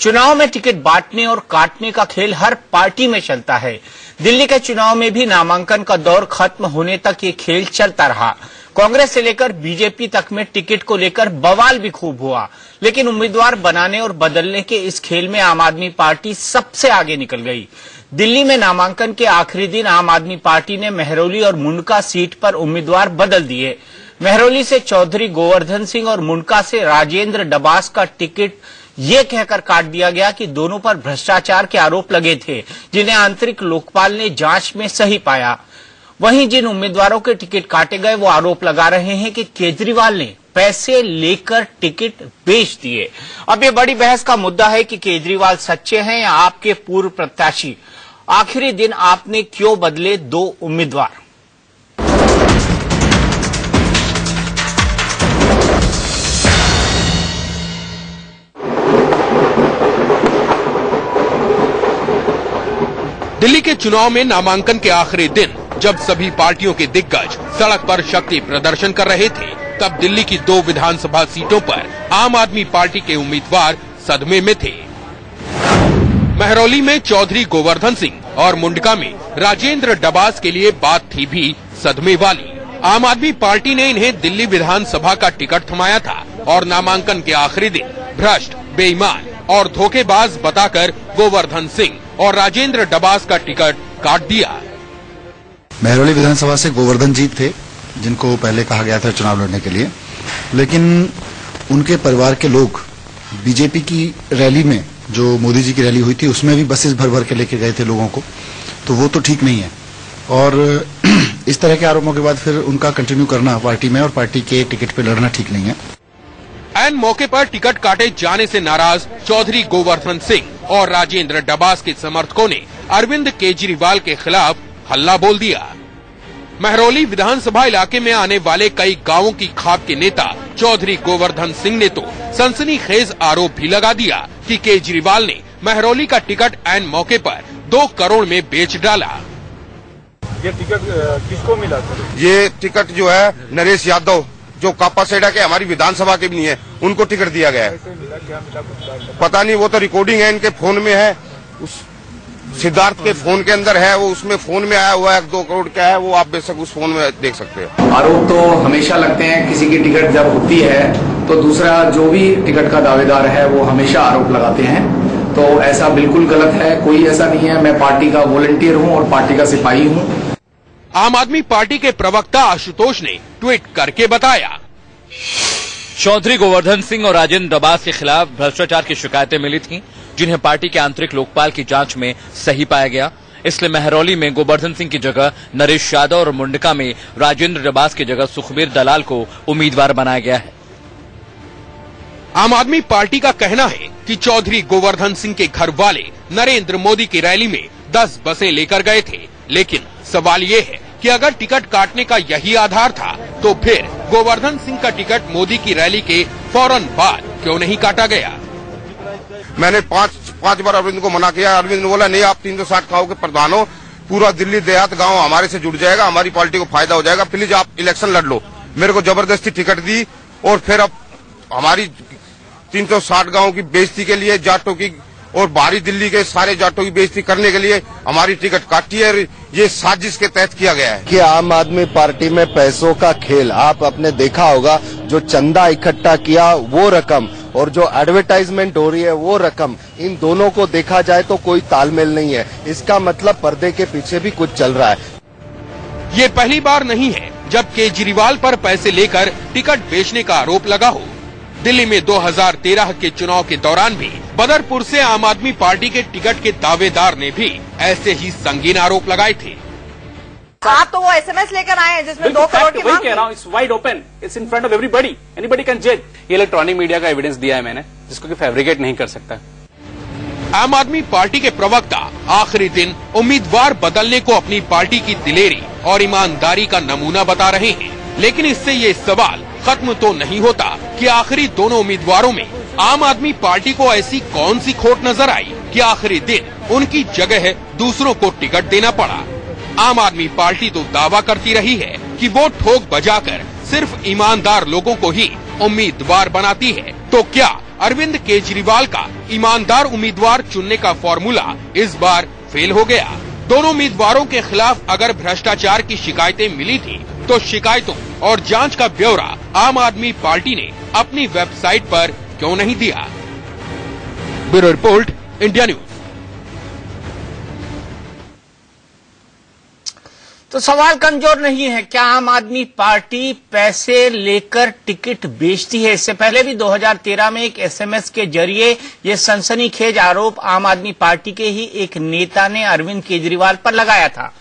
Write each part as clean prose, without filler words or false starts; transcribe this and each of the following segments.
चुनाव में टिकट बांटने और काटने का खेल हर पार्टी में चलता है। दिल्ली के चुनाव में भी नामांकन का दौर खत्म होने तक ये खेल चलता रहा। कांग्रेस से लेकर बीजेपी तक में टिकट को लेकर बवाल भी खूब हुआ, लेकिन उम्मीदवार बनाने और बदलने के इस खेल में आम आदमी पार्टी सबसे आगे निकल गई। दिल्ली में नामांकन के आखिरी दिन आम आदमी पार्टी ने महरौली और मुंडका सीट पर उम्मीदवार बदल दिए। महरौली से चौधरी गोवर्धन सिंह और मुंडका से राजेंद्र डबास का टिकट ये कहकर काट दिया गया कि दोनों पर भ्रष्टाचार के आरोप लगे थे, जिन्हें आंतरिक लोकपाल ने जांच में सही पाया। वहीं जिन उम्मीदवारों के टिकट काटे गए वो आरोप लगा रहे हैं कि केजरीवाल ने पैसे लेकर टिकट बेच दिए। अब ये बड़ी बहस का मुद्दा है कि केजरीवाल सच्चे हैं या आपके पूर्व प्रत्याशी। आखिरी दिन आपने क्यों बदले दो उम्मीदवार? दिल्ली के चुनाव में नामांकन के आखिरी दिन जब सभी पार्टियों के दिग्गज सड़क पर शक्ति प्रदर्शन कर रहे थे, तब दिल्ली की 2 विधानसभा सीटों पर आम आदमी पार्टी के उम्मीदवार सदमे में थे। महरौली में चौधरी गोवर्धन सिंह और मुंडका में राजेंद्र डबास के लिए बात थी भी सदमे वाली। आम आदमी पार्टी ने इन्हें दिल्ली विधानसभा का टिकट थमाया था और नामांकन के आखिरी दिन भ्रष्ट, बेईमान और धोखेबाज बताकर गोवर्धन सिंह और राजेंद्र डबास का टिकट काट दिया। महरौली विधानसभा से गोवर्धन जी थे, जिनको पहले कहा गया था चुनाव लड़ने के लिए, लेकिन उनके परिवार के लोग बीजेपी की रैली में, जो मोदी जी की रैली हुई थी, उसमें भी बसेस भर भर के लेके गए थे लोगों को, तो वो तो ठीक नहीं है। और इस तरह के आरोपों के बाद फिर उनका कंटिन्यू करना पार्टी में और पार्टी के टिकट पे लड़ना ठीक नहीं है। ऐन मौके पर टिकट काटे जाने से नाराज चौधरी गोवर्धन सिंह और राजेंद्र डबास के समर्थकों ने अरविंद केजरीवाल के खिलाफ हल्ला बोल दिया। महरौली विधानसभा इलाके में आने वाले कई गांवों की खाप के नेता चौधरी गोवर्धन सिंह ने तो सनसनीखेज आरोप भी लगा दिया कि केजरीवाल ने महरौली का टिकट ऐन मौके पर 2 करोड़ में बेच डाला। ये टिकट किसको मिला? ये टिकट जो है नरेश यादव, जो कापासेडा के हमारी विधानसभा के भी नहीं है, उनको टिकट दिया गया है। क्या मिला पता नहीं, वो तो रिकॉर्डिंग है इनके फोन में है, उस सिद्धार्थ के फोन के अंदर है, वो उसमें फोन में आया हुआ है 2 करोड़ क्या है, वो आप बेशक उस फोन में देख सकते हैं। आरोप तो हमेशा लगते हैं, किसी की टिकट जब होती है तो दूसरा जो भी टिकट का दावेदार है वो हमेशा आरोप लगाते हैं, तो ऐसा बिल्कुल गलत है। कोई ऐसा नहीं है, मैं पार्टी का वॉलंटियर हूँ और पार्टी का सिपाही हूँ। आम आदमी पार्टी के प्रवक्ता आशुतोष ने ट्वीट करके बताया, चौधरी गोवर्धन सिंह और राजेंद्र डबास के खिलाफ भ्रष्टाचार की शिकायतें मिली थीं, जिन्हें पार्टी के आंतरिक लोकपाल की जांच में सही पाया गया। इसलिए महरौली में गोवर्धन सिंह की जगह नरेश यादव और मुंडका में राजेंद्र डबास की जगह सुखबीर दलाल को उम्मीदवार बनाया गया है। आम आदमी पार्टी का कहना है कि चौधरी गोवर्धन सिंह के घर वाले नरेंद्र मोदी की रैली में 10 बसें लेकर गए थे, लेकिन सवाल ये है कि अगर टिकट काटने का यही आधार था तो फिर गोवर्धन सिंह का टिकट मोदी की रैली के फौरन बाद क्यों नहीं काटा गया? मैंने पांच बार अरविंद को मना किया। अरविंद ने बोला नहीं, आप 360 गाँव के प्रधान हो, पूरा दिल्ली देहात गांव हमारे से जुड़ जाएगा, हमारी पार्टी को फायदा हो जाएगा, प्लीज आप इलेक्शन लड़ लो। मेरे को जबरदस्ती टिकट दी और फिर अब हमारी 360 गाँव की बेइज्जती के लिए, जाटों की और बाहरी दिल्ली के सारे जाटों की बेइज्जती करने के लिए हमारी टिकट काटी है। ये साजिश के तहत किया गया है कि आम आदमी पार्टी में पैसों का खेल, आप आपने देखा होगा, जो चंदा इकट्ठा किया वो रकम और जो एडवर्टाइजमेंट हो रही है वो रकम, इन दोनों को देखा जाए तो कोई तालमेल नहीं है। इसका मतलब पर्दे के पीछे भी कुछ चल रहा है। ये पहली बार नहीं है जब केजरीवाल पर पैसे लेकर टिकट बेचने का आरोप लगा हो। दिल्ली में 2013 के चुनाव के दौरान भी बदरपुर से आम आदमी पार्टी के टिकट के दावेदार ने भी ऐसे ही संगीन आरोप लगाए थे। आप तो वो SMS लेकर आए हैं जिसमें 2 करोड़ की मांग कह रहा हूँ, it's wide open, it's in front of everybody, anybody can जज। ये इलेक्ट्रॉनिक मीडिया का एविडेंस दिया है मैंने, जिसको कि फैब्रिकेट नहीं कर सकता। आम आदमी पार्टी के प्रवक्ता आखिरी दिन उम्मीदवार बदलने को अपनी पार्टी की दिलेरी और ईमानदारी का नमूना बता रहे हैं, लेकिन इससे ये सवाल खत्म तो नहीं होता कि आखिरी दोनों उम्मीदवारों में आम आदमी पार्टी को ऐसी कौन सी खोट नजर आई कि आखिरी दिन उनकी जगह दूसरों को टिकट देना पड़ा। आम आदमी पार्टी तो दावा करती रही है कि वो ठोक बजाकर सिर्फ ईमानदार लोगों को ही उम्मीदवार बनाती है, तो क्या अरविंद केजरीवाल का ईमानदार उम्मीदवार चुनने का फॉर्मूला इस बार फेल हो गया। दोनों उम्मीदवारों के खिलाफ अगर भ्रष्टाचार की शिकायतें मिली थी तो शिकायतों और जांच का ब्यौरा आम आदमी पार्टी ने अपनी वेबसाइट पर क्यों नहीं दिया? Bureau report, India news. तो सवाल कमजोर नहीं है, क्या आम आदमी पार्टी पैसे लेकर टिकट बेचती है? इससे पहले भी 2013 में एक एसएमएस के जरिए ये सनसनीखेज आरोप आम आदमी पार्टी के ही एक नेता ने अरविंद केजरीवाल पर लगाया था।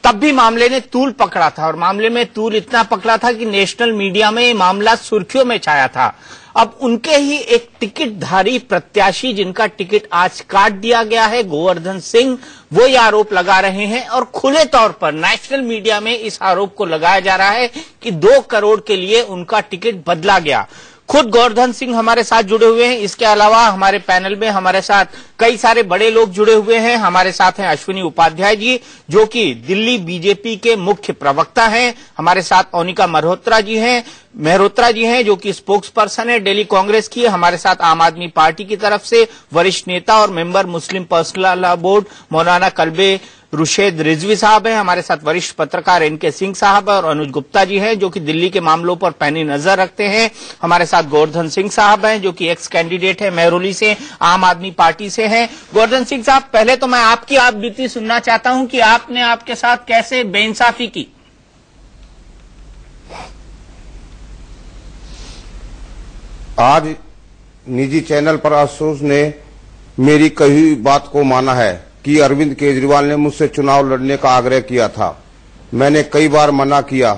तब भी मामले ने तूल पकड़ा था और मामले में तूल इतना पकड़ा था कि नेशनल मीडिया में ये मामला सुर्खियों में छाया था। अब उनके ही एक टिकटधारी प्रत्याशी जिनका टिकट आज काट दिया गया है, गोवर्धन सिंह, वो ये आरोप लगा रहे हैं और खुले तौर पर नेशनल मीडिया में इस आरोप को लगाया जा रहा है कि 2 करोड़ के लिए उनका टिकट बदला गया। खुद गोवर्धन सिंह हमारे साथ जुड़े हुए हैं। इसके अलावा हमारे पैनल में हमारे साथ कई सारे बड़े लोग जुड़े हुए हैं। हमारे साथ हैं अश्विनी उपाध्याय जी, जो कि दिल्ली बीजेपी के मुख्य प्रवक्ता हैं। हमारे साथ ओनिका मेहरोत्रा जी हैं, जो कि स्पोक्स पर्सन है दिल्ली कांग्रेस की। हमारे साथ आम आदमी पार्टी की तरफ से वरिष्ठ नेता और मेंबर मुस्लिम पर्सनल लॉ बोर्ड मौलाना कल्बे रुशेद रिजवी साहब हैं। हमारे साथ वरिष्ठ पत्रकार एनके सिंह साहब और अनुज गुप्ता जी हैं, जो कि दिल्ली के मामलों पर पैनी नजर रखते हैं। हमारे साथ गोवर्धन सिंह साहब हैं, जो कि एक्स कैंडिडेट है महरौली से, आम आदमी पार्टी से हैं। गोवर्धन सिंह साहब, पहले तो मैं आपकी आप बीती सुनना चाहता हूं कि आपने आपके साथ कैसे बेइंसाफी की। आज निजी चैनल पर आशुतोष ने मेरी कही बात को माना है कि अरविंद केजरीवाल ने मुझसे चुनाव लड़ने का आग्रह किया था। मैंने कई बार मना किया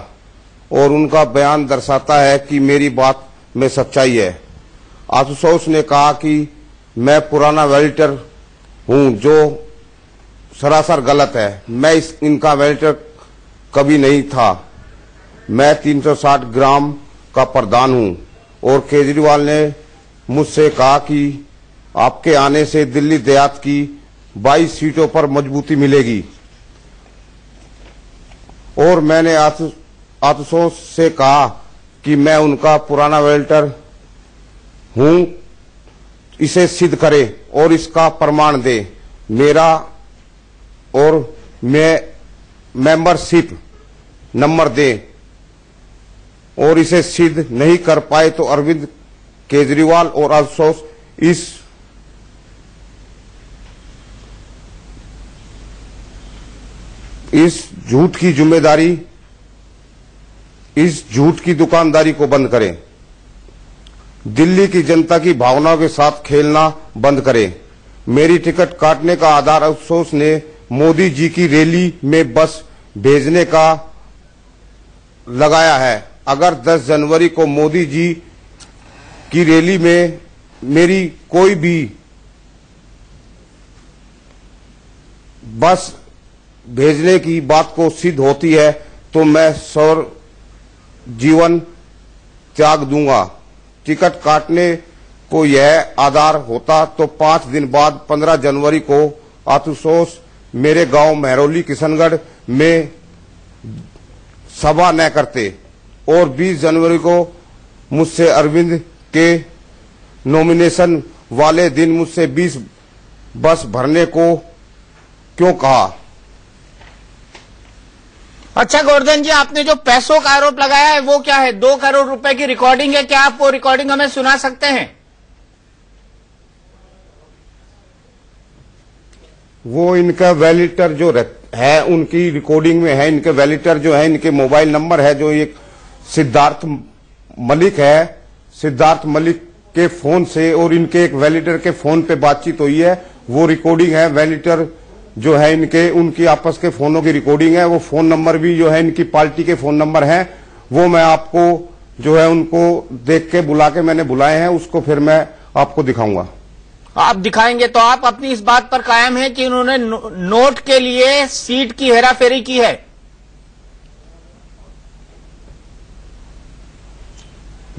और उनका बयान दर्शाता है कि मेरी बात में सच्चाई है। आशुतोष ने कहा कि मैं पुराना वॉलंटियर हूं, जो सरासर गलत है। मैं इनका वॉलंटियर कभी नहीं था। मैं 360 ग्राम का प्रधान हूं और केजरीवाल ने मुझसे कहा कि आपके आने से दिल्ली देहात की 22 सीटों पर मजबूती मिलेगी और मैंने आशुतोष से कहा कि मैं उनका पुराना वॉलंटियर हूं, इसे सिद्ध करे और इसका प्रमाण दे। मेरा और मैं मेंबरशिप नंबर दे और इसे सिद्ध नहीं कर पाए तो अरविंद केजरीवाल और आशुतोष इस झूठ की जिम्मेदारी, इस झूठ की दुकानदारी को बंद करें। दिल्ली की जनता की भावनाओं के साथ खेलना बंद करें। मेरी टिकट काटने का आधार आशुतोष ने मोदी जी की रैली में बस भेजने का लगाया है। अगर 10 जनवरी को मोदी जी की रैली में मेरी कोई भी बस भेजने की बात को सिद्ध होती है तो मैं सौर जीवन त्याग दूंगा। टिकट काटने को यह आधार होता तो 5 दिन बाद 15 जनवरी को आशुतोष मेरे गांव महरौली किशनगढ़ में सभा न करते और 20 जनवरी को मुझसे अरविंद के नॉमिनेशन वाले दिन मुझसे 20 बस भरने को क्यों कहा। अच्छा गोवर्धन जी, आपने जो पैसों का आरोप लगाया है वो क्या है? 2 करोड़ रुपए की रिकॉर्डिंग है, क्या आप वो रिकॉर्डिंग हमें सुना सकते हैं? वो इनका वैलिटर जो है उनकी रिकॉर्डिंग में है। इनके वैलिटर जो है, इनके मोबाइल नंबर है, जो एक सिद्धार्थ मलिक है, सिद्धार्थ मलिक के फोन से और इनके एक वैलिटर के फोन पे बातचीत हुई है। वो रिकॉर्डिंग है। वैलिटर जो है इनके, उनकी आपस के फोनों की रिकॉर्डिंग है। वो फोन नंबर भी जो है इनकी पार्टी के फोन नंबर हैं। वो मैं आपको जो है उनको देख के बुला के मैंने बुलाए हैं, उसको फिर मैं आपको दिखाऊंगा। आप दिखाएंगे तो आप अपनी इस बात पर कायम है कि उन्होंने नोट के लिए सीट की हेराफेरी की है?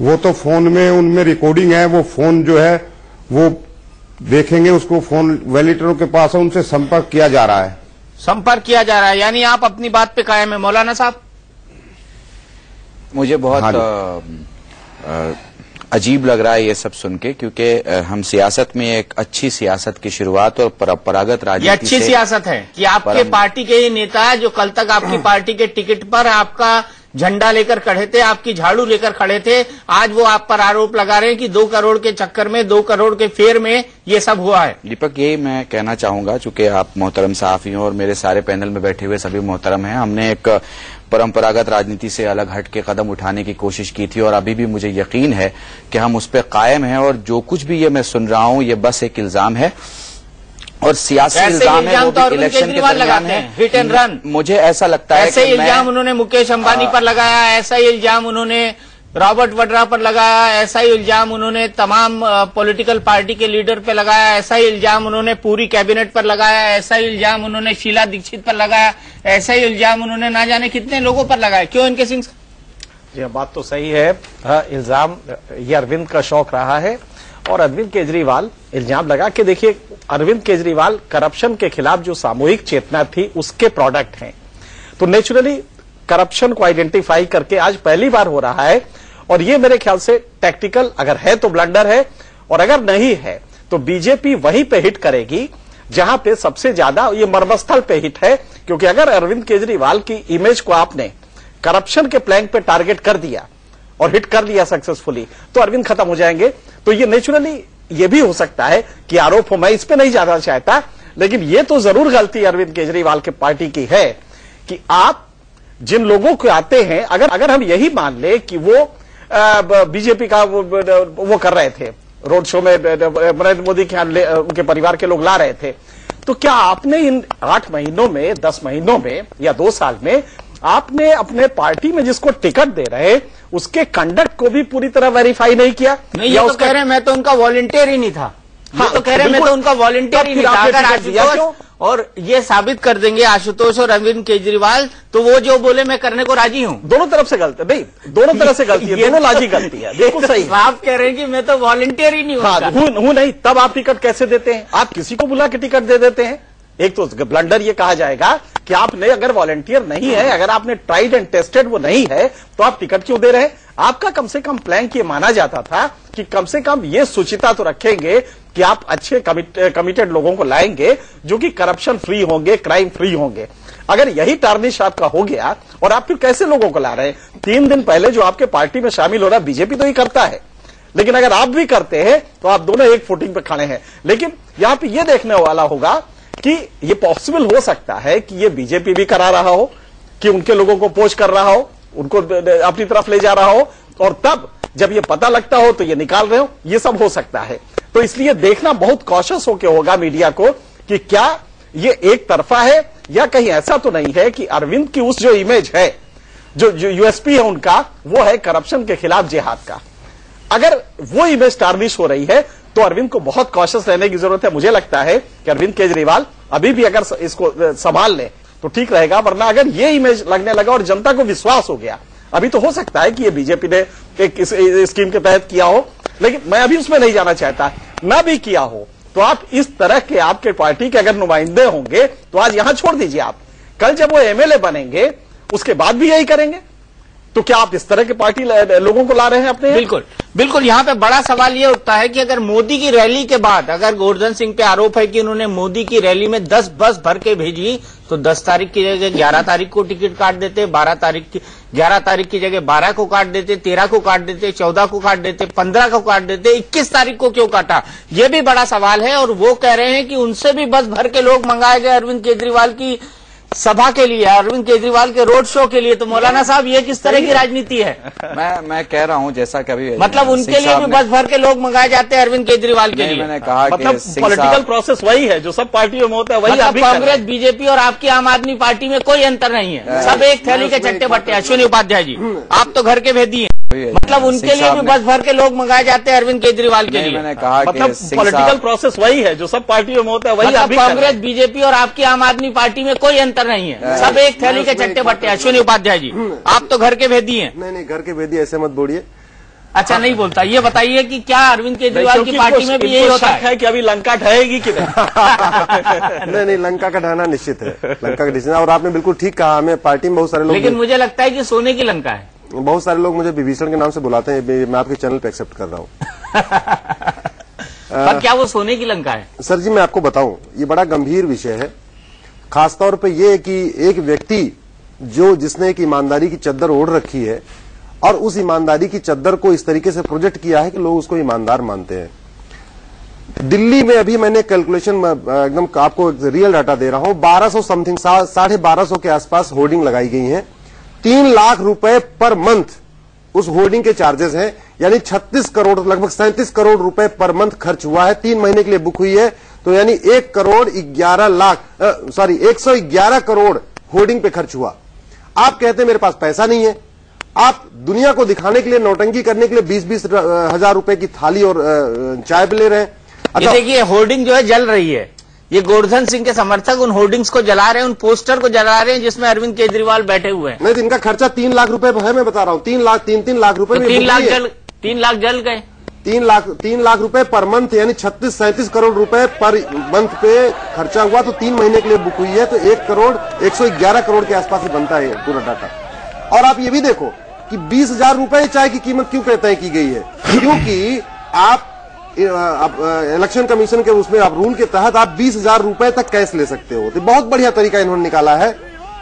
वो तो फोन में उनमें रिकॉर्डिंग है। वो फोन जो है वो देखेंगे, उसको फोन वैलिटरों के पास है, उनसे संपर्क किया जा रहा है। संपर्क किया जा रहा है, यानी आप अपनी बात पे कायम है। मौलाना साहब, मुझे बहुत अजीब लग रहा है ये सब सुन के, क्योंकि हम सियासत में एक अच्छी सियासत की शुरुआत और परंपरागत राजनीति ये अच्छी सियासत है कि आपके पार्टी के नेता जो कल तक आपकी पार्टी के टिकट पर आपका झंडा लेकर खड़े थे, आपकी झाड़ू लेकर खड़े थे, आज वो आप पर आरोप लगा रहे हैं कि 2 करोड़ के चक्कर में, 2 करोड़ के फेर में ये सब हुआ है। दीपक, यही मैं कहना चाहूंगा, चूंकि आप मोहतरम सहाफी हो और मेरे सारे पैनल में बैठे हुए सभी मोहतरम हैं, हमने एक परंपरागत राजनीति से अलग हट के कदम उठाने की कोशिश की थी और अभी भी मुझे यकीन है कि हम उस पर कायम हैं। और जो कुछ भी ये मैं सुन रहा हूं ये बस एक इल्जाम है और सियासी इल्जाम है, वो भी इलेक्शन के दरमियान है। हिट एंड रन, मुझे ऐसा लगता है ऐसे इल्जाम उन्होंने मुकेश अंबानी पर लगाया, ऐसा ही इल्जाम उन्होंने रॉबर्ट वड्रा पर लगाया, ऐसा ही इल्जाम उन्होंने तमाम पॉलिटिकल पार्टी के लीडर पर लगाया, ऐसा ही इल्जाम उन्होंने पूरी कैबिनेट पर लगाया, ऐसा ही इल्जाम उन्होंने शीला दीक्षित पर लगाया, ऐसा ही इल्जाम उन्होंने ना जाने कितने लोगों पर लगाया। क्यों इनके सिंह? जी बात तो सही है। इल्जाम ये अरविंद का शौक रहा है और अरविंद केजरीवाल इल्जाम लगा के देखिए, अरविंद केजरीवाल करप्शन के खिलाफ जो सामूहिक चेतना थी उसके प्रोडक्ट हैं। तो नेचुरली करप्शन को आइडेंटिफाई करके आज पहली बार हो रहा है और ये मेरे ख्याल से टैक्टिकल अगर है तो ब्लंडर है, और अगर नहीं है तो बीजेपी वहीं पे हिट करेगी जहां पे सबसे ज्यादा ये मर्मस्थल पे हिट है। क्योंकि अगर अरविंद केजरीवाल की इमेज को आपने करप्शन के प्लैंक पे टारगेट कर दिया और हिट कर लिया सक्सेसफुली तो अरविंद खत्म हो जाएंगे। तो ये नेचुरली ये भी हो सकता है कि आरोप हो, मैं इस पे नहीं जाना चाहता, लेकिन ये तो जरूर गलती अरविंद केजरीवाल के पार्टी की है कि आप जिन लोगों को आते हैं, अगर हम यही मान ले कि वो बीजेपी का वो कर रहे थे, रोड शो में नरेंद्र मोदी के उनके परिवार के लोग ला रहे थे, तो क्या आपने इन 8 महीनों में, 10 महीनों में या 2 साल में आपने अपने पार्टी में जिसको टिकट दे रहे उसके कंडक्ट को भी पूरी तरह वेरीफाई नहीं किया? नहीं, ये तो कह रहे हैं मैं तो उनका वॉलंटियर ही नहीं था। हाँ, तो कह रहे हैं मैं तो उनका वॉलंटियर ही नहीं था। अगर आशुतोष और ये साबित कर देंगे आशुतोष और अरविंद केजरीवाल तो वो जो बोले मैं करने को राजी हूँ। दोनों तरफ से गलती नहीं, दोनों तरफ से गलती है, दोनों लाजी गलती है। बिल्कुल सही। आप कह रहे हैं कि मैं तो वॉलंटियर ही नहीं हूँ नहीं, तब आप टिकट कैसे देते हैं? आप किसी को बुला के टिकट दे देते हैं। एक तो ब्लंडर ये कहा जाएगा कि आपने अगर वॉलंटियर नहीं है, अगर आपने ट्राइड एंड टेस्टेड वो नहीं है तो आप टिकट क्यों दे रहे हैं? आपका कम से कम प्लान ये माना जाता था कि कम से कम ये सूचिता तो रखेंगे कि आप अच्छे कमिटेड लोगों को लाएंगे जो कि करप्शन फ्री होंगे, क्राइम फ्री होंगे। अगर यही टार्निश आपका हो गया और आप फिर कैसे लोगों को ला रहे हैं? 3 दिन पहले जो आपके पार्टी में शामिल हो रहा है, बीजेपी तो ही करता है, लेकिन अगर आप भी करते हैं तो आप दोनों एक फुटिंग पे खड़े हैं। लेकिन यहां पे ये देखने वाला होगा कि ये पॉसिबल हो सकता है कि ये बीजेपी भी करा रहा हो, कि उनके लोगों को पोच कर रहा हो, उनको अपनी तरफ ले जा रहा हो, और तब जब ये पता लगता हो तो ये निकाल रहे हो, ये सब हो सकता है। तो इसलिए देखना बहुत कॉशियस होकर होगा मीडिया को कि क्या ये एक तरफा है या कहीं ऐसा तो नहीं है कि अरविंद की उस जो इमेज है, जो यूएसपी है उनका, वो है करप्शन के खिलाफ जिहाद का। अगर वो इमेज टार्निश हो रही है तो अरविंद को बहुत कॉशियस रहने की जरूरत है। मुझे लगता है कि अरविंद केजरीवाल अभी भी अगर इसको संभाल ले तो ठीक रहेगा, वरना अगर ये इमेज लगने लगा और जनता को विश्वास हो गया, अभी तो हो सकता है कि ये बीजेपी ने एक स्कीम के तहत किया हो, लेकिन मैं अभी उसमें नहीं जाना चाहता। ना भी किया हो तो आप इस तरह के आपके पार्टी के अगर नुमाइंदे होंगे तो आज यहां छोड़ दीजिए। आप कल जब वो एमएलए बनेंगे उसके बाद भी यही करेंगे, तो क्या आप इस तरह के पार्टी लोगों को ला रहे हैं अपने? बिल्कुल बिल्कुल। यहाँ पे बड़ा सवाल ये उठता है कि अगर मोदी की रैली के बाद, अगर गोवर्धन सिंह पे आरोप है कि उन्होंने मोदी की रैली में 10 बस भर के भेजी, तो 10 तारीख की जगह 11 तारीख को टिकट काट देते, 11 तारीख की जगह 12 को काट देते, 13 को काट देते, 14 को काट देते, 15 को काट देते, 21 तारीख को क्यों काटा? ये भी बड़ा सवाल है। और वो कह रहे हैं कि उनसे भी बस भर के लोग मंगाए गए अरविंद केजरीवाल की सभा के लिए, अरविंद केजरीवाल के रोड शो के लिए। तो मौलाना साहब ये किस तरह की राजनीति है? मैं कह रहा हूं जैसा कभी मतलब उनके लिए भी बस भर के लोग मंगाए जाते हैं अरविंद केजरीवाल के लिए। मैंने कहा मतलब पॉलिटिकल प्रोसेस वही है जो सब पार्टियों में होता है, वही मतलब कांग्रेस, बीजेपी और आपकी आम आदमी पार्टी में कोई अंतर नहीं है, सब एक थैली के चट्टे बट्टे। अश्विनी उपाध्याय जी, आप तो घर के भेदी हैं, मतलब उनके लिए भी बस भर के लोग मंगाए जाते हैं अरविंद केजरीवाल के लिए। मैंने कहा मतलब पॉलिटिकल प्रोसेस वही है जो सब पार्टियों में होता है, वही मतलब कांग्रेस, बीजेपी और आपकी आम आदमी पार्टी में कोई अंतर नहीं है, सब एक थैली के चट्टे बट्टे। अश्विनी उपाध्याय जी, आप तो घर के भेदी हैं। नहीं, घर के भेदी ऐसे मत बोलिए। अच्छा, नहीं बोलता। ये बताइए कि क्या अरविंद केजरीवाल की पार्टी में भी यही होता है कि अभी लंका ढहेगी कि नहीं? नहीं, लंका का ढहना निश्चित है, लंका का निश्चित। और आपने बिल्कुल ठीक कहा, हमें पार्टी में बहुत सारे लोग, लेकिन मुझे लगता है कि सोने की लंका है। बहुत सारे लोग मुझे विभीषण के नाम से बुलाते हैं, मैं आपके चैनल पे एक्सेप्ट कर रहा हूँ। पर क्या वो सोने की लंका है? सर जी मैं आपको बताऊं, ये बड़ा गंभीर विषय है। खासतौर पे ये कि एक व्यक्ति जिसने एक ईमानदारी की चद्दर ओढ़ रखी है और उस ईमानदारी की चद्दर को इस तरीके से प्रोजेक्ट किया है कि लोग उसको ईमानदार मानते हैं। दिल्ली में अभी मैंने कैलकुलेशन एकदम आपको रियल डाटा दे रहा हूं, 1200 समथिंग 1250 के आसपास होर्डिंग लगाई गई हैं। 3 लाख रुपए पर मंथ उस होर्डिंग के चार्जेस हैं, यानी 36 करोड़ लगभग 37 करोड़ रुपए पर मंथ खर्च हुआ है। 3 महीने के लिए बुक हुई है, तो यानी 111 करोड़ होर्डिंग पे खर्च हुआ। आप कहते हैं मेरे पास पैसा नहीं है, आप दुनिया को दिखाने के लिए, नौटंकी करने के लिए 20-20 हजार रुपए की थाली और चाय पे ले रहे हैं। अच्छा देखिए, होर्डिंग जो है जल रही है, ये गोवर्धन सिंह के समर्थक उन होर्डिंग्स को जला रहे हैं, उन पोस्टर को जला रहे हैं जिसमें अरविंद केजरीवाल बैठे हुए हैं। नहीं, इनका खर्चा 3 लाख रुपए है, मैं बता रहा हूँ। 3 लाख रुपए में 3 लाख जल गए। 3 लाख रुपए पर मंथ, यानी 36-37 करोड़ रुपए पर मंथ पे खर्चा हुआ, तो 3 महीने के लिए बुक हुई है, तो 1,111 करोड़ के आसपास ही बनता है पूरा डाटा। और आप ये भी देखो कि 20,000 रुपए चाय की कीमत क्यों तय की गई है, क्योंकि आप इलेक्शन कमीशन के उसमें आप रूल के तहत आप 20,000 रुपए तक कैश ले सकते हो। तो बहुत बढ़िया तरीका इन्होंने निकाला है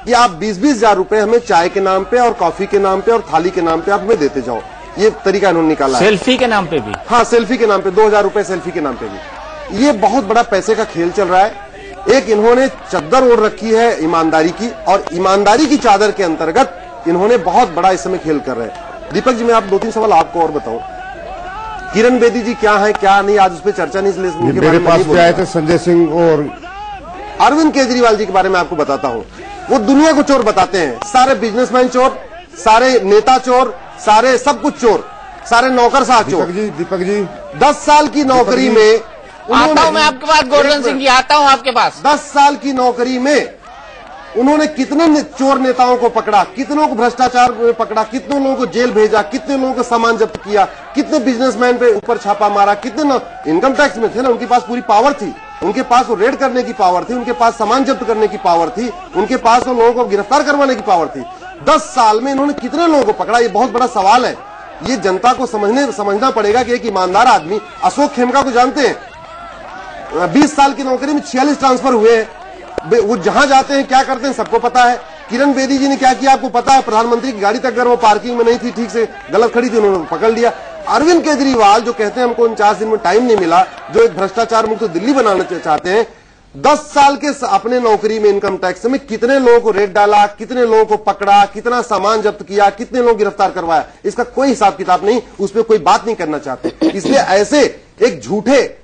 कि आप 20-20 हजार रुपए हमें चाय के नाम पे और कॉफी के नाम पे और थाली के नाम पे आप हमें देते जाओ। ये तरीका इन्होंने निकाला है। सेल्फी के नाम पे भी? हाँ, सेल्फी के नाम पे 2,000 रुपए सेल्फी के नाम पे भी। ये बहुत बड़ा पैसे का खेल चल रहा है। एक इन्होंने चद्दर ओढ़ रखी है ईमानदारी की, और ईमानदारी की चादर के अंतर्गत इन्होंने बहुत बड़ा इस समय खेल कर रहे हैं। दीपक जी, मैं आप 2-3 सवाल आपको और बताऊं। किरण बेदी जी क्या है क्या नहीं, आज उस पर चर्चा नहीं, इसलिए मेरे पास भी आए थे संजय सिंह और अरविंद केजरीवाल जी के बारे में आपको बताता हूं। वो दुनिया को चोर बताते हैं, सारे बिजनेसमैन चोर, सारे नेता चोर, सारे सब कुछ चोर, सारे नौकरशाह चोर। दीपक जी 10 साल की नौकरी में आता हूं मैं आपके पास, गोवर्धन सिंह जी आता हूं आपके पास। 10 साल की नौकरी में उन्होंने कितने चोर नेताओं को पकड़ा, कितनों को भ्रष्टाचार में पकड़ा, कितने लोगों को जेल भेजा, कितने लोगों को सामान जब्त किया, कितने बिजनेसमैन पे ऊपर छापा मारा, कितने इनकम टैक्स में थे ना, उनके पास पूरी पावर थी, उनके पास वो रेड करने की पावर थी, उनके पास सामान जब्त करने की पावर थी, उनके पास वो लोगों को गिरफ्तार करवाने की पावर थी। 10 साल में इन्होंने कितने लोगों को पकड़ा, ये बहुत बड़ा सवाल है। ये जनता को समझना पड़ेगा कि एक ईमानदार आदमी, अशोक खेमका को जानते हैं, 20 साल की नौकरी में 46 ट्रांसफर हुए हैं। वो जहां जाते हैं क्या करते हैं सबको पता है। किरण बेदी जी ने क्या किया आपको पता है, प्रधानमंत्री की गाड़ी तक अगर वो पार्किंग में नहीं थी, ठीक से गलत खड़ी थी, उन्होंने पकड़ लिया। अरविंद केजरीवाल जो कहते हैं हमको 49 दिन में टाइम नहीं मिला, जो एक भ्रष्टाचार मुक्त दिल्ली बनाना चाहते हैं, 10 साल के अपने नौकरी में इनकम टैक्स में कितने लोगों को रेड डाला, कितने लोगों को पकड़ा, कितना सामान जब्त किया, कितने लोग गिरफ्तार करवाया, इसका कोई हिसाब किताब नहीं, उस पर कोई बात नहीं करना चाहते। इसलिए ऐसे एक झूठे,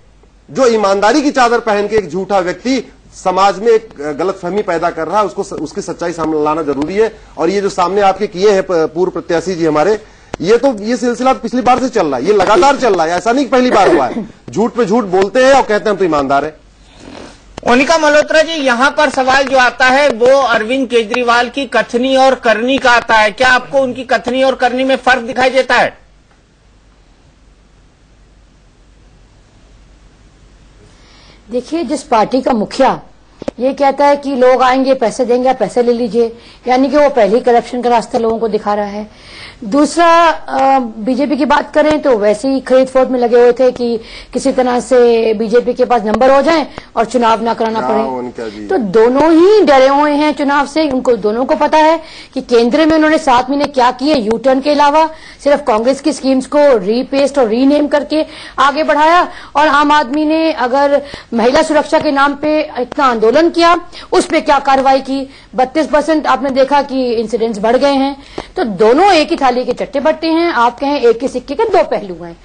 जो ईमानदारी की चादर पहन के एक झूठा व्यक्ति समाज में एक गलतफहमी पैदा कर रहा है, उसको उसकी सच्चाई सामने लाना जरूरी है। और ये जो सामने आपके किए हैं पूर्व प्रत्याशी जी हमारे, ये सिलसिला पिछली बार से चल रहा है, ये लगातार चल रहा है, ऐसा नहीं पहली बार हुआ है। झूठ पे झूठ बोलते हैं और कहते हैं हम तो ईमानदार है। मोनिका मल्होत्रा जी, यहाँ पर सवाल जो आता है वो अरविंद केजरीवाल की कथनी और करनी का आता है। क्या आपको उनकी कथनी और करनी में फर्क दिखाई देता है? देखिए, जिस पार्टी का मुखिया ये कहता है कि लोग आएंगे, पैसे देंगे, पैसे ले लीजिए, यानी कि वो पहले ही करप्शन का रास्ता लोगों को दिखा रहा है। दूसरा, बीजेपी की बात करें तो वैसे ही खरीद फरोख्त में लगे हुए थे कि किसी तरह से बीजेपी के पास नंबर हो जाएं और चुनाव ना कराना पड़े। तो दोनों ही डरे हुए हैं चुनाव से। उनको दोनों को पता है कि केंद्र में उन्होंने 7 महीने क्या किए, यू टर्न के अलावा सिर्फ कांग्रेस की स्कीम्स को रीपेस्ट और रीनेम करके आगे बढ़ाया। और आम आदमी ने अगर महिला सुरक्षा के नाम पे इतना आंदोलन किया, उस पे क्या कार्रवाई की, 32% आपने देखा कि इंसिडेंट्स बढ़ गए हैं। तो दोनों एक ही थाली के चट्टे बट्टे हैं। आप कहें एक ही सिक्के के 2 पहलू हैं।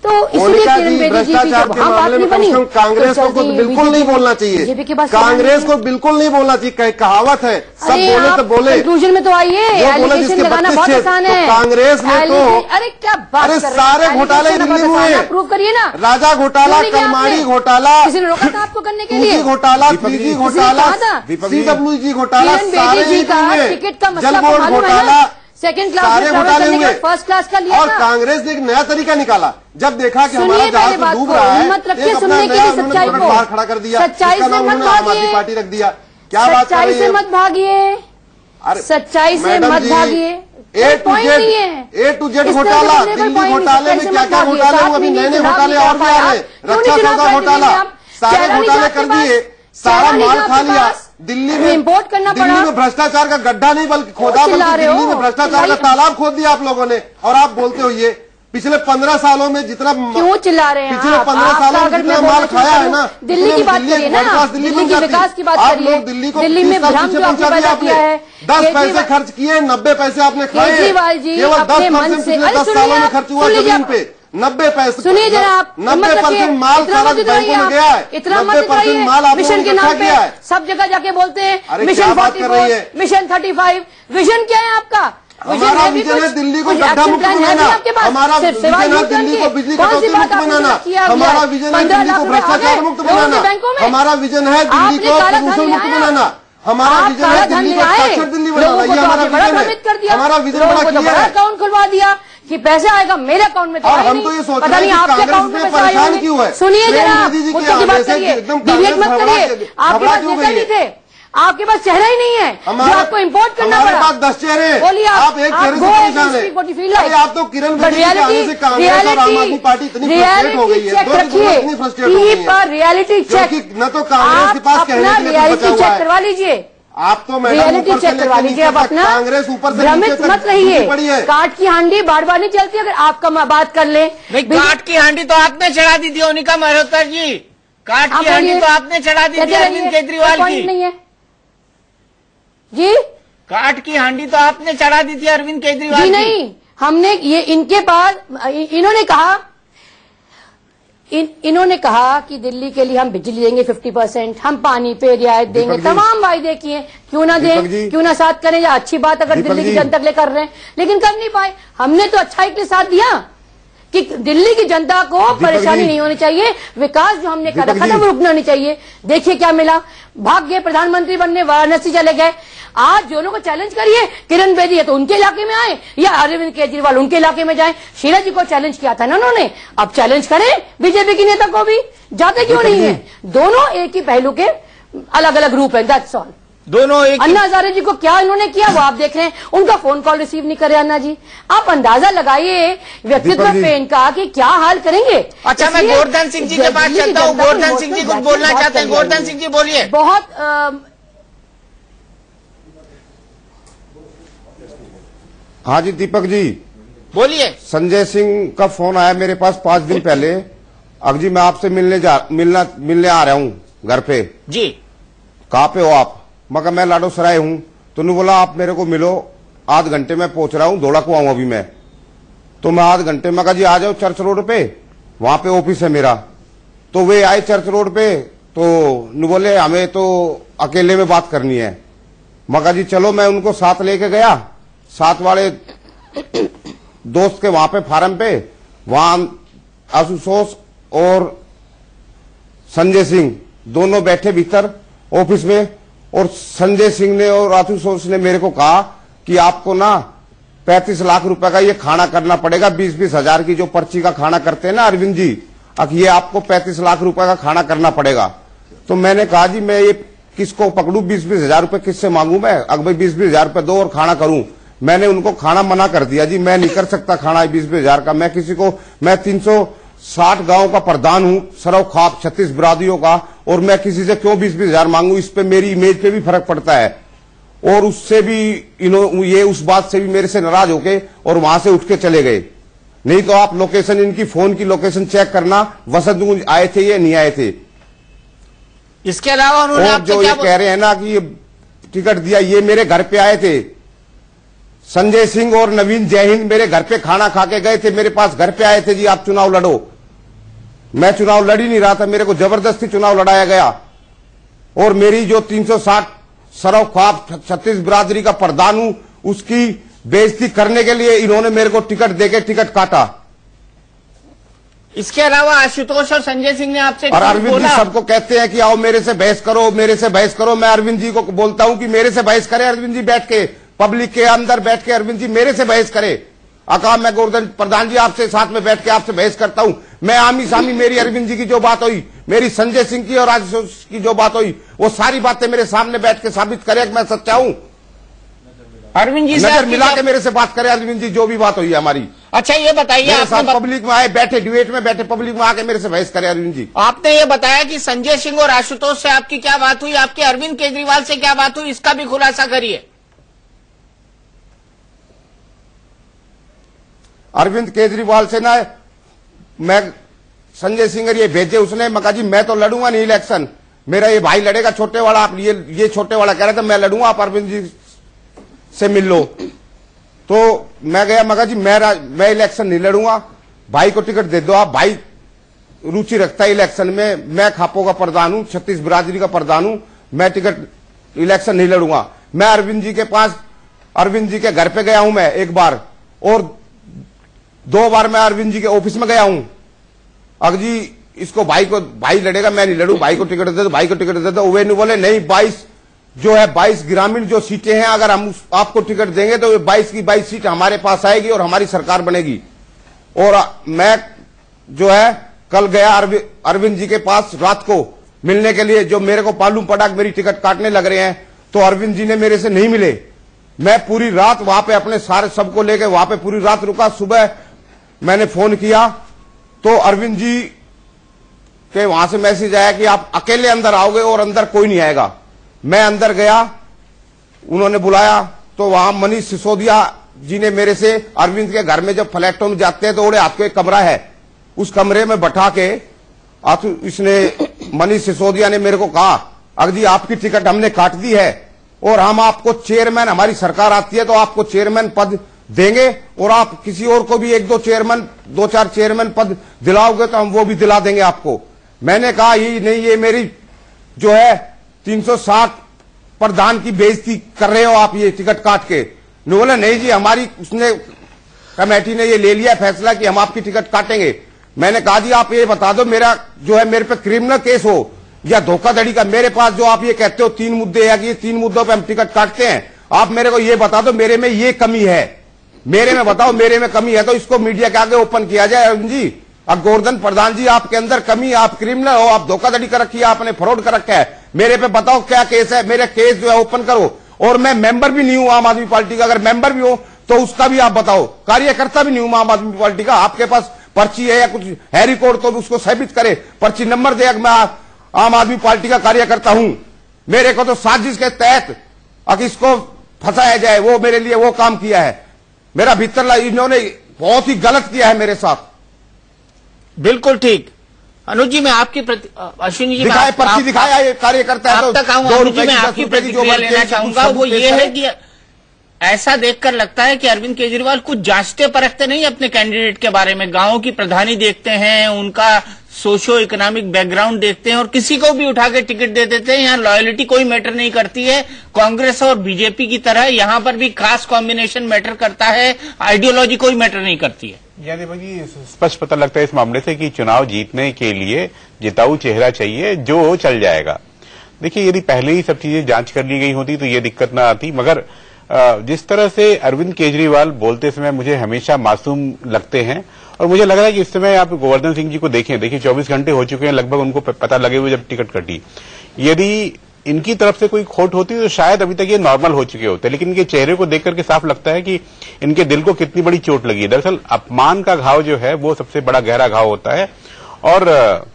तो इसलिए किरण बेदी जी की जब वहां बात नहीं बनी, कांग्रेस को बिल्कुल नहीं बोलना चाहिए, कांग्रेस को बिल्कुल नहीं बोलना चाहिए। कहावत है, सब बोले तो बोले, कंक्लूजन में तो आइए। एलिगेशन लगाना बहुत आसान है। कांग्रेस ने तो अरे क्या बात कर रहे हैं, सारे घोटाले दिल्ली हुए, प्रूव करिए ना। राजा घोटाला, कलमाड़ी घोटाला, किसी ने रोका था आपको करने के लिए? घोटाला, 3G घोटाला, CWG घोटाला, सारे टिकट का मसला मालूम है ना? सेकंड क्लास में ट्रैवल करने के फर्स्ट क्लास का लिया और कांग्रेस ने एक नया तरीका निकाला। जब देखा कि हमारा जहाज डूब रहा है, हिम्मत रखिए सुनने के लिए सच्चाई को, बाहर खड़ा कर दिया, सच्चाई से मत भागिए, पार्टी रख दिया। क्या बात कर रही है? सच्चाई से मत भागिए, सच्चाई से मत भागिए। ए टू जेड घोटाला, दिल्ली घोटाले में क्या क्या घोटाले हुए, अभी नए नए घोटाले और भी आ रहे, रक्षा सौदा घोटाला, सारे घोटाले कर दिए, सारा माल खा लिया। दिल्ली में इम्पोर्ट करना पड़ा, दिल्ली में भ्रष्टाचार का गड्ढा नहीं बल्कि खोदा, बल्कि दिल्ली में भ्रष्टाचार का तालाब खोद दिया आप लोगों ने। और आप बोलते हो ये पिछले 15 सालों में जितना क्यों चिल्ला रहे हैं, पिछले 15 सालों में जितना माल खाया है ना, दिल्ली की बात करिए ना, दिल्ली की विकास की बात करिए। दिल्ली को दिल्ली में भ्रम जो आपने पैदा किया है, 10 पैसे खर्च किए, 90 पैसे आपने खाए। केजरीवाल जी केवल 10% पिछले 10 सालों में खर्च हुआ जमीन पे, 90 पैसे। सुनिए जरा आप, 90% माल सारा बैंकों में गया है, इतना 90% माल आपने मिशन के नाम पे सब जगह जाके बोलते हैं मिशन 44, मिशन 35। विजन क्या है आपका? हमारा विजन है दिल्ली को गड्ढा मुक्त बनाना, हमारा विजन है दिल्ली को बिजली कटौती मुक्त बनाना, हमारा विजन है दिल्ली को भ्रष्टाचार मुक्त बनाना, हमारा विजन है दिल्ली को प्रदूषण मुक्त बनाना, हमारा विजन है दिल्ली को साक्षर दिल्ली बनाना। ये हमारा विजन है, हमारा विजन बड़ा क्लियर है। अकाउंट खुलवा दिया कि पैसे आएगा मेरे अकाउंट में, और हम तो ये सोच रहे हैं कि कांग्रेस में परेशान क्यों है। सुनिए जरा, मुद्दे की बात करिए, डिबेट मत करिए। आपके पास नेता नहीं थे, आपके पास चेहरा ही नहीं है जो आपको इम्पोर्ट करना पड़ा। हमारे पास 10 चेहरे हैं, बोलिए आप एक चेहरे से परेशान हैं। अरे आप तो किरण बेदी के आने से कांग्रेस और आम आदमी पार्टी इतनी फ्रस्ट्रेट हो गई है, 2 दिनों इतनी फ्रस्ट्रेट हो गई है, रियलिटी चेक। न तो कांग्रेस के पास कहने के लिए रियलिटी चेक करवा लीजिए, आप तो रियलिटी चेक करवा लीजिए। अब अपना कांग्रेस ऊपर से भ्रमित मत रहिए, काट की हांडी बार बार नहीं चलती। अगर आपका बात कर ले, काट की हांडी तो आपने चढ़ा दी थी मोनिका मल्होत्रा जी, काट की हांडी तो आपने चढ़ा दी थी अरविंद केजरीवाल की। नहीं है जी, काट की हांडी तो आपने चढ़ा दी थी अरविंद केजरीवाल जी। की। नहीं, हमने ये इनके पास इन्होंने कहा कि दिल्ली के लिए हम बिजली देंगे 50%, हम पानी पे रियायत देंगे, तमाम वायदे किए, क्यों ना दें, क्यों ना साथ करें। या अच्छी बात अगर दिल्ली की जनता के लिए कर रहे हैं, लेकिन कर नहीं पाए। हमने तो अच्छाई के साथ दिया कि दिल्ली की जनता को परेशानी नहीं होनी चाहिए, विकास जो हमने करा खत्म रुकना नहीं चाहिए। देखिए क्या मिला, भाग गए प्रधानमंत्री बनने, वाराणसी चले गए। आज दोनों को चैलेंज करिए, किरण बेदी है तो उनके इलाके में आए या अरविंद केजरीवाल उनके इलाके में जाए। शीला जी को चैलेंज किया था ना उन्होंने, अब चैलेंज करें बीजेपी की नेता को भी। जाते क्यों नहीं है? दोनों एक ही पहलू के अलग अलग रूप है, दैट्स ऑल। दोनों एक। अन्ना हजारे जी को क्या इन्होंने किया वो आप देख रहे हैं, उनका फोन कॉल रिसीव नहीं करे अन्ना जी। आप अंदाजा लगाइए व्यक्तित्व पे इनका कि क्या हाल करेंगे। अच्छा, मैं गोवर्धन सिंह जी के पास चलता हूँ। गोवर्धन सिंह जी कुछ बोलना चाहते हैं, गोवर्धन सिंह जी बोलिए। बहुत हाँ जी दीपक जी बोलिए। संजय सिंह का फोन आया मेरे पास 5 दिन पहले। अब जी मैं आपसे मिलने आ रहा हूँ घर पे जी। कहाँ पे हो आप? मगर मैं लाडो सराय हूँ। तो उन्होंने बोला आप मेरे को मिलो, आध घंटे में पहुंच रहा हूँ, धोला को आऊं अभी मैं। तो मैं आध घंटे में कहा जी आ जाओ चर्च रोड पे, वहां पे ऑफिस है मेरा। तो वे आए चर्च रोड पे, तो बोले हमें तो अकेले में बात करनी है। मगर जी चलो, मैं उनको साथ लेके गया, साथ वाले दोस्त के वहां पे फार्म पे। वहां आशुतोष और संजय सिंह दोनों बैठे भीतर ऑफिस में, और संजय सिंह ने और आशुतोष ने मेरे को कहा कि आपको ना 35 लाख रुपए का ये खाना करना पड़ेगा। 20-20 हजार की जो पर्ची का खाना करते हैं ना अरविंद जी, अब ये आपको 35 लाख रुपए का खाना करना पड़ेगा। तो मैंने कहा जी मैं ये किसको पकड़ू, 20-20 हजार रुपए किससे मांगू मैं? अगर भाई 20-20 हजार रुपए दो और खाना करूं। मैंने उनको खाना मना कर दिया जी, मैं नहीं कर सकता खाना 20-20 हजार का। मैं किसी को, मैं 360 गांव का प्रधान हूं, सरव खाप 36 बिरादरियों का, और मैं किसी से क्यों 20-20 हजार मांगू? इस पे मेरी इमेज पे भी फर्क पड़ता है। और उससे भी ये उस बात से भी मेरे से नाराज होके और वहां से उठ के चले गए। नहीं तो आप लोकेशन, इनकी फोन की लोकेशन चेक करना, वसंतगुंज आए थे ये नहीं आए थे। इसके अलावा उन्होंने और जो ये कह रहे हैं ना कि ये टिकट दिया, ये मेरे घर पे आए थे। संजय सिंह और नवीन जयहिंद मेरे घर पे खाना खा के गए थे, मेरे पास घर पे आए थे जी आप चुनाव लड़ो। मैं चुनाव लड़ ही नहीं रहा था, मेरे को जबरदस्ती चुनाव लड़ाया गया। और मेरी जो 360 सरव ख्वाब 36 बिरादरी का प्रधान हूं, उसकी बेइज्जती करने के लिए इन्होंने मेरे को टिकट देके टिकट काटा। इसके अलावा आशुतोष और संजय सिंह ने आपसे और अरविंद जी सबको कहते हैं कि आओ मेरे से बहस करो, मेरे से बहस करो। मैं अरविंद जी को बोलता हूं कि मेरे से बहस करे अरविंद जी, बैठ के पब्लिक के अंदर बैठ के अरविंद जी मेरे से बहस करे। अका मैं गोवर्धन प्रधान जी आपसे साथ में बैठ के आपसे बहस करता हूं। मैं आमी सामी मेरी अरविंद जी की जो बात हुई, मेरी संजय सिंह की और आशुतोष की जो बात हुई, वो सारी बातें मेरे सामने बैठ के साबित करे कि मैं सच्चा हूं। अरविंद जी नजर मिला के मेरे से बात करें अरविंद जी, जो भी बात हुई है हमारी। अच्छा ये बताइए, आपने पब्लिक में आए, बैठे डिबेट में बैठे पब्लिक में आके मेरे से बहस करे अरविंद जी। आपने ये बताया कि संजय सिंह और आशुतोष से आपकी क्या बात हुई, आपके अरविंद केजरीवाल से क्या बात हुई, इसका भी खुलासा करिए। अरविंद केजरीवाल से ना मैं संजय सिंह ये भेजे, उसने मका जी मैं तो लड़ूंगा नहीं इलेक्शन, मेरा ये भाई लड़ेगा छोटे वाला, आप ये छोटे वाला कह रहे थे मैं लड़ूंगा, आप अरविंद जी से मिल लो। तो मैं गया, मगा जी मैं इलेक्शन नहीं लड़ूंगा, भाई को टिकट दे दो आप, भाई रुचि रखता है इलेक्शन में, मैं खापो का प्रधान हूं, छत्तीस बिरादरी का प्रधान हूं, मैं टिकट इलेक्शन नहीं लड़ूंगा। मैं अरविंद जी के पास, अरविंद जी के घर पे गया हूं मैं एक बार, और 2 बार मैं अरविंद जी के ऑफिस में गया हूं। अगर जी इसको भाई लड़ेगा, मैं नहीं लड़ू, भाई को टिकट दे दो, भाई को टिकट दे दो। वे नहीं बोले नहीं, 22 ग्रामीण जो सीटें हैं, अगर हम आपको टिकट देंगे तो 22 की 22 सीट हमारे पास आएगी और हमारी सरकार बनेगी। और मैं जो है कल गया अरविंद जी के पास रात को मिलने के लिए, जो मेरे को मालूम पड़ा कि मेरी टिकट काटने लग रहे हैं, तो अरविंद जी ने मेरे से नहीं मिले। मैं पूरी रात वहां पे अपने सारे सबको लेके वहां पे पूरी रात रुका। सुबह मैंने फोन किया तो अरविंद जी के वहां से मैसेज आया कि आप अकेले अंदर आओगे और अंदर कोई नहीं आएगा। मैं अंदर गया, उन्होंने बुलाया तो वहां मनीष सिसोदिया जी ने मेरे से, अरविंद के घर में जब फ्लैटों में जाते हैं तो ओढ़े हाथ को एक कमरा है, उस कमरे में बैठा के इसने मनीष सिसोदिया ने मेरे को कहा, अगर जी आपकी टिकट हमने काट दी है और हम आपको चेयरमैन, हमारी सरकार आती है तो आपको चेयरमैन पद देंगे, और आप किसी और को भी 2-4 चेयरमैन पद दिलाओगे तो हम वो भी दिला देंगे आपको। मैंने कहा ये नहीं, ये मेरी जो है 360 प्रधान की बेइज्जती कर रहे हो आप, ये टिकट काट के। बोले नहीं जी, हमारी उसने कमेटी ने ये ले लिया फैसला कि हम आपकी टिकट काटेंगे। मैंने कहा जी आप ये बता दो, मेरा जो है मेरे पे क्रिमिनल केस हो या धोखाधड़ी का, मेरे पास जो आप ये कहते हो 3 मुद्दे है कि ये 3 मुद्दों पे हम टिकट काटते हैं, आप मेरे को ये बता दो मेरे में ये कमी है, मेरे में बताओ, मेरे में कमी है तो इसको मीडिया के आगे ओपन किया जाए। अरविंद जी, गोवर्धन प्रधान जी, आपके अंदर कमी, आप क्रिमिनल हो, आप धोखाधड़ी कर रखी है, आपने फ्रॉड कर रखा है, मेरे पे बताओ क्या केस है, मेरे केस जो है ओपन करो। और मैं मेंबर भी नहीं हूं आम आदमी पार्टी का, अगर मेंबर भी हो तो उसका भी आप बताओ, कार्यकर्ता भी नहीं हूं आम आदमी पार्टी का। आपके पास पर्ची है या कुछ है रिकॉर्ड तो उसको साबित करे, पर्ची नंबर दे, मैं आम आदमी पार्टी का कार्यकर्ता हूं। मेरे को तो साजिश के तहत अगर इसको फंसाया जाए, वो मेरे लिए वो काम किया है, मेरा भीतर इन्होंने बहुत ही गलत किया है मेरे साथ। बिल्कुल ठीक। अनुज जी, मैं आपकी अश्विनी जी दिखाए, पर्ची दिखाया, ये कार्यकर्ता है, आप तक आऊंगा। अनुज जी, मैं आपकी प्रतिक्रिया लेना चाहूंगा। वो ये है कि ऐसा देखकर लगता है कि अरविंद केजरीवाल कुछ जांचते परखते नहीं अपने कैंडिडेट के बारे में, गांवों की प्रधानी देखते हैं, उनका सोशियो इकोनॉमिक बैकग्राउंड देखते हैं और किसी को भी उठा के टिकट दे देते हैं। यहाँ लॉयल्टी कोई मैटर नहीं करती है, कांग्रेस और बीजेपी की तरह यहाँ पर भी कास्ट कॉम्बिनेशन मैटर करता है, आइडियोलॉजी कोई मैटर नहीं करती है। यानी भाई स्पष्ट पता लगता है इस मामले से कि चुनाव जीतने के लिए जिताऊ चेहरा चाहिए जो चल जाएगा। देखिए, यदि पहले ही सब चीजें जांच कर ली गई होती तो ये दिक्कत ना आती, मगर जिस तरह से अरविंद केजरीवाल बोलते समय मुझे हमेशा मासूम लगते हैं, और मुझे लग रहा है कि इस समय आप गोवर्धन सिंह जी को देखिए 24 घंटे हो चुके हैं लगभग उनको पता लगे हुए जब टिकट कटी। यदि इनकी तरफ से कोई खोट होती तो शायद अभी तक ये नॉर्मल हो चुके होते, लेकिन इनके चेहरे को देख करके साफ लगता है कि इनके दिल को कितनी बड़ी चोट लगी है। दरअसल अपमान का घाव जो है वो सबसे बड़ा गहरा घाव होता है, और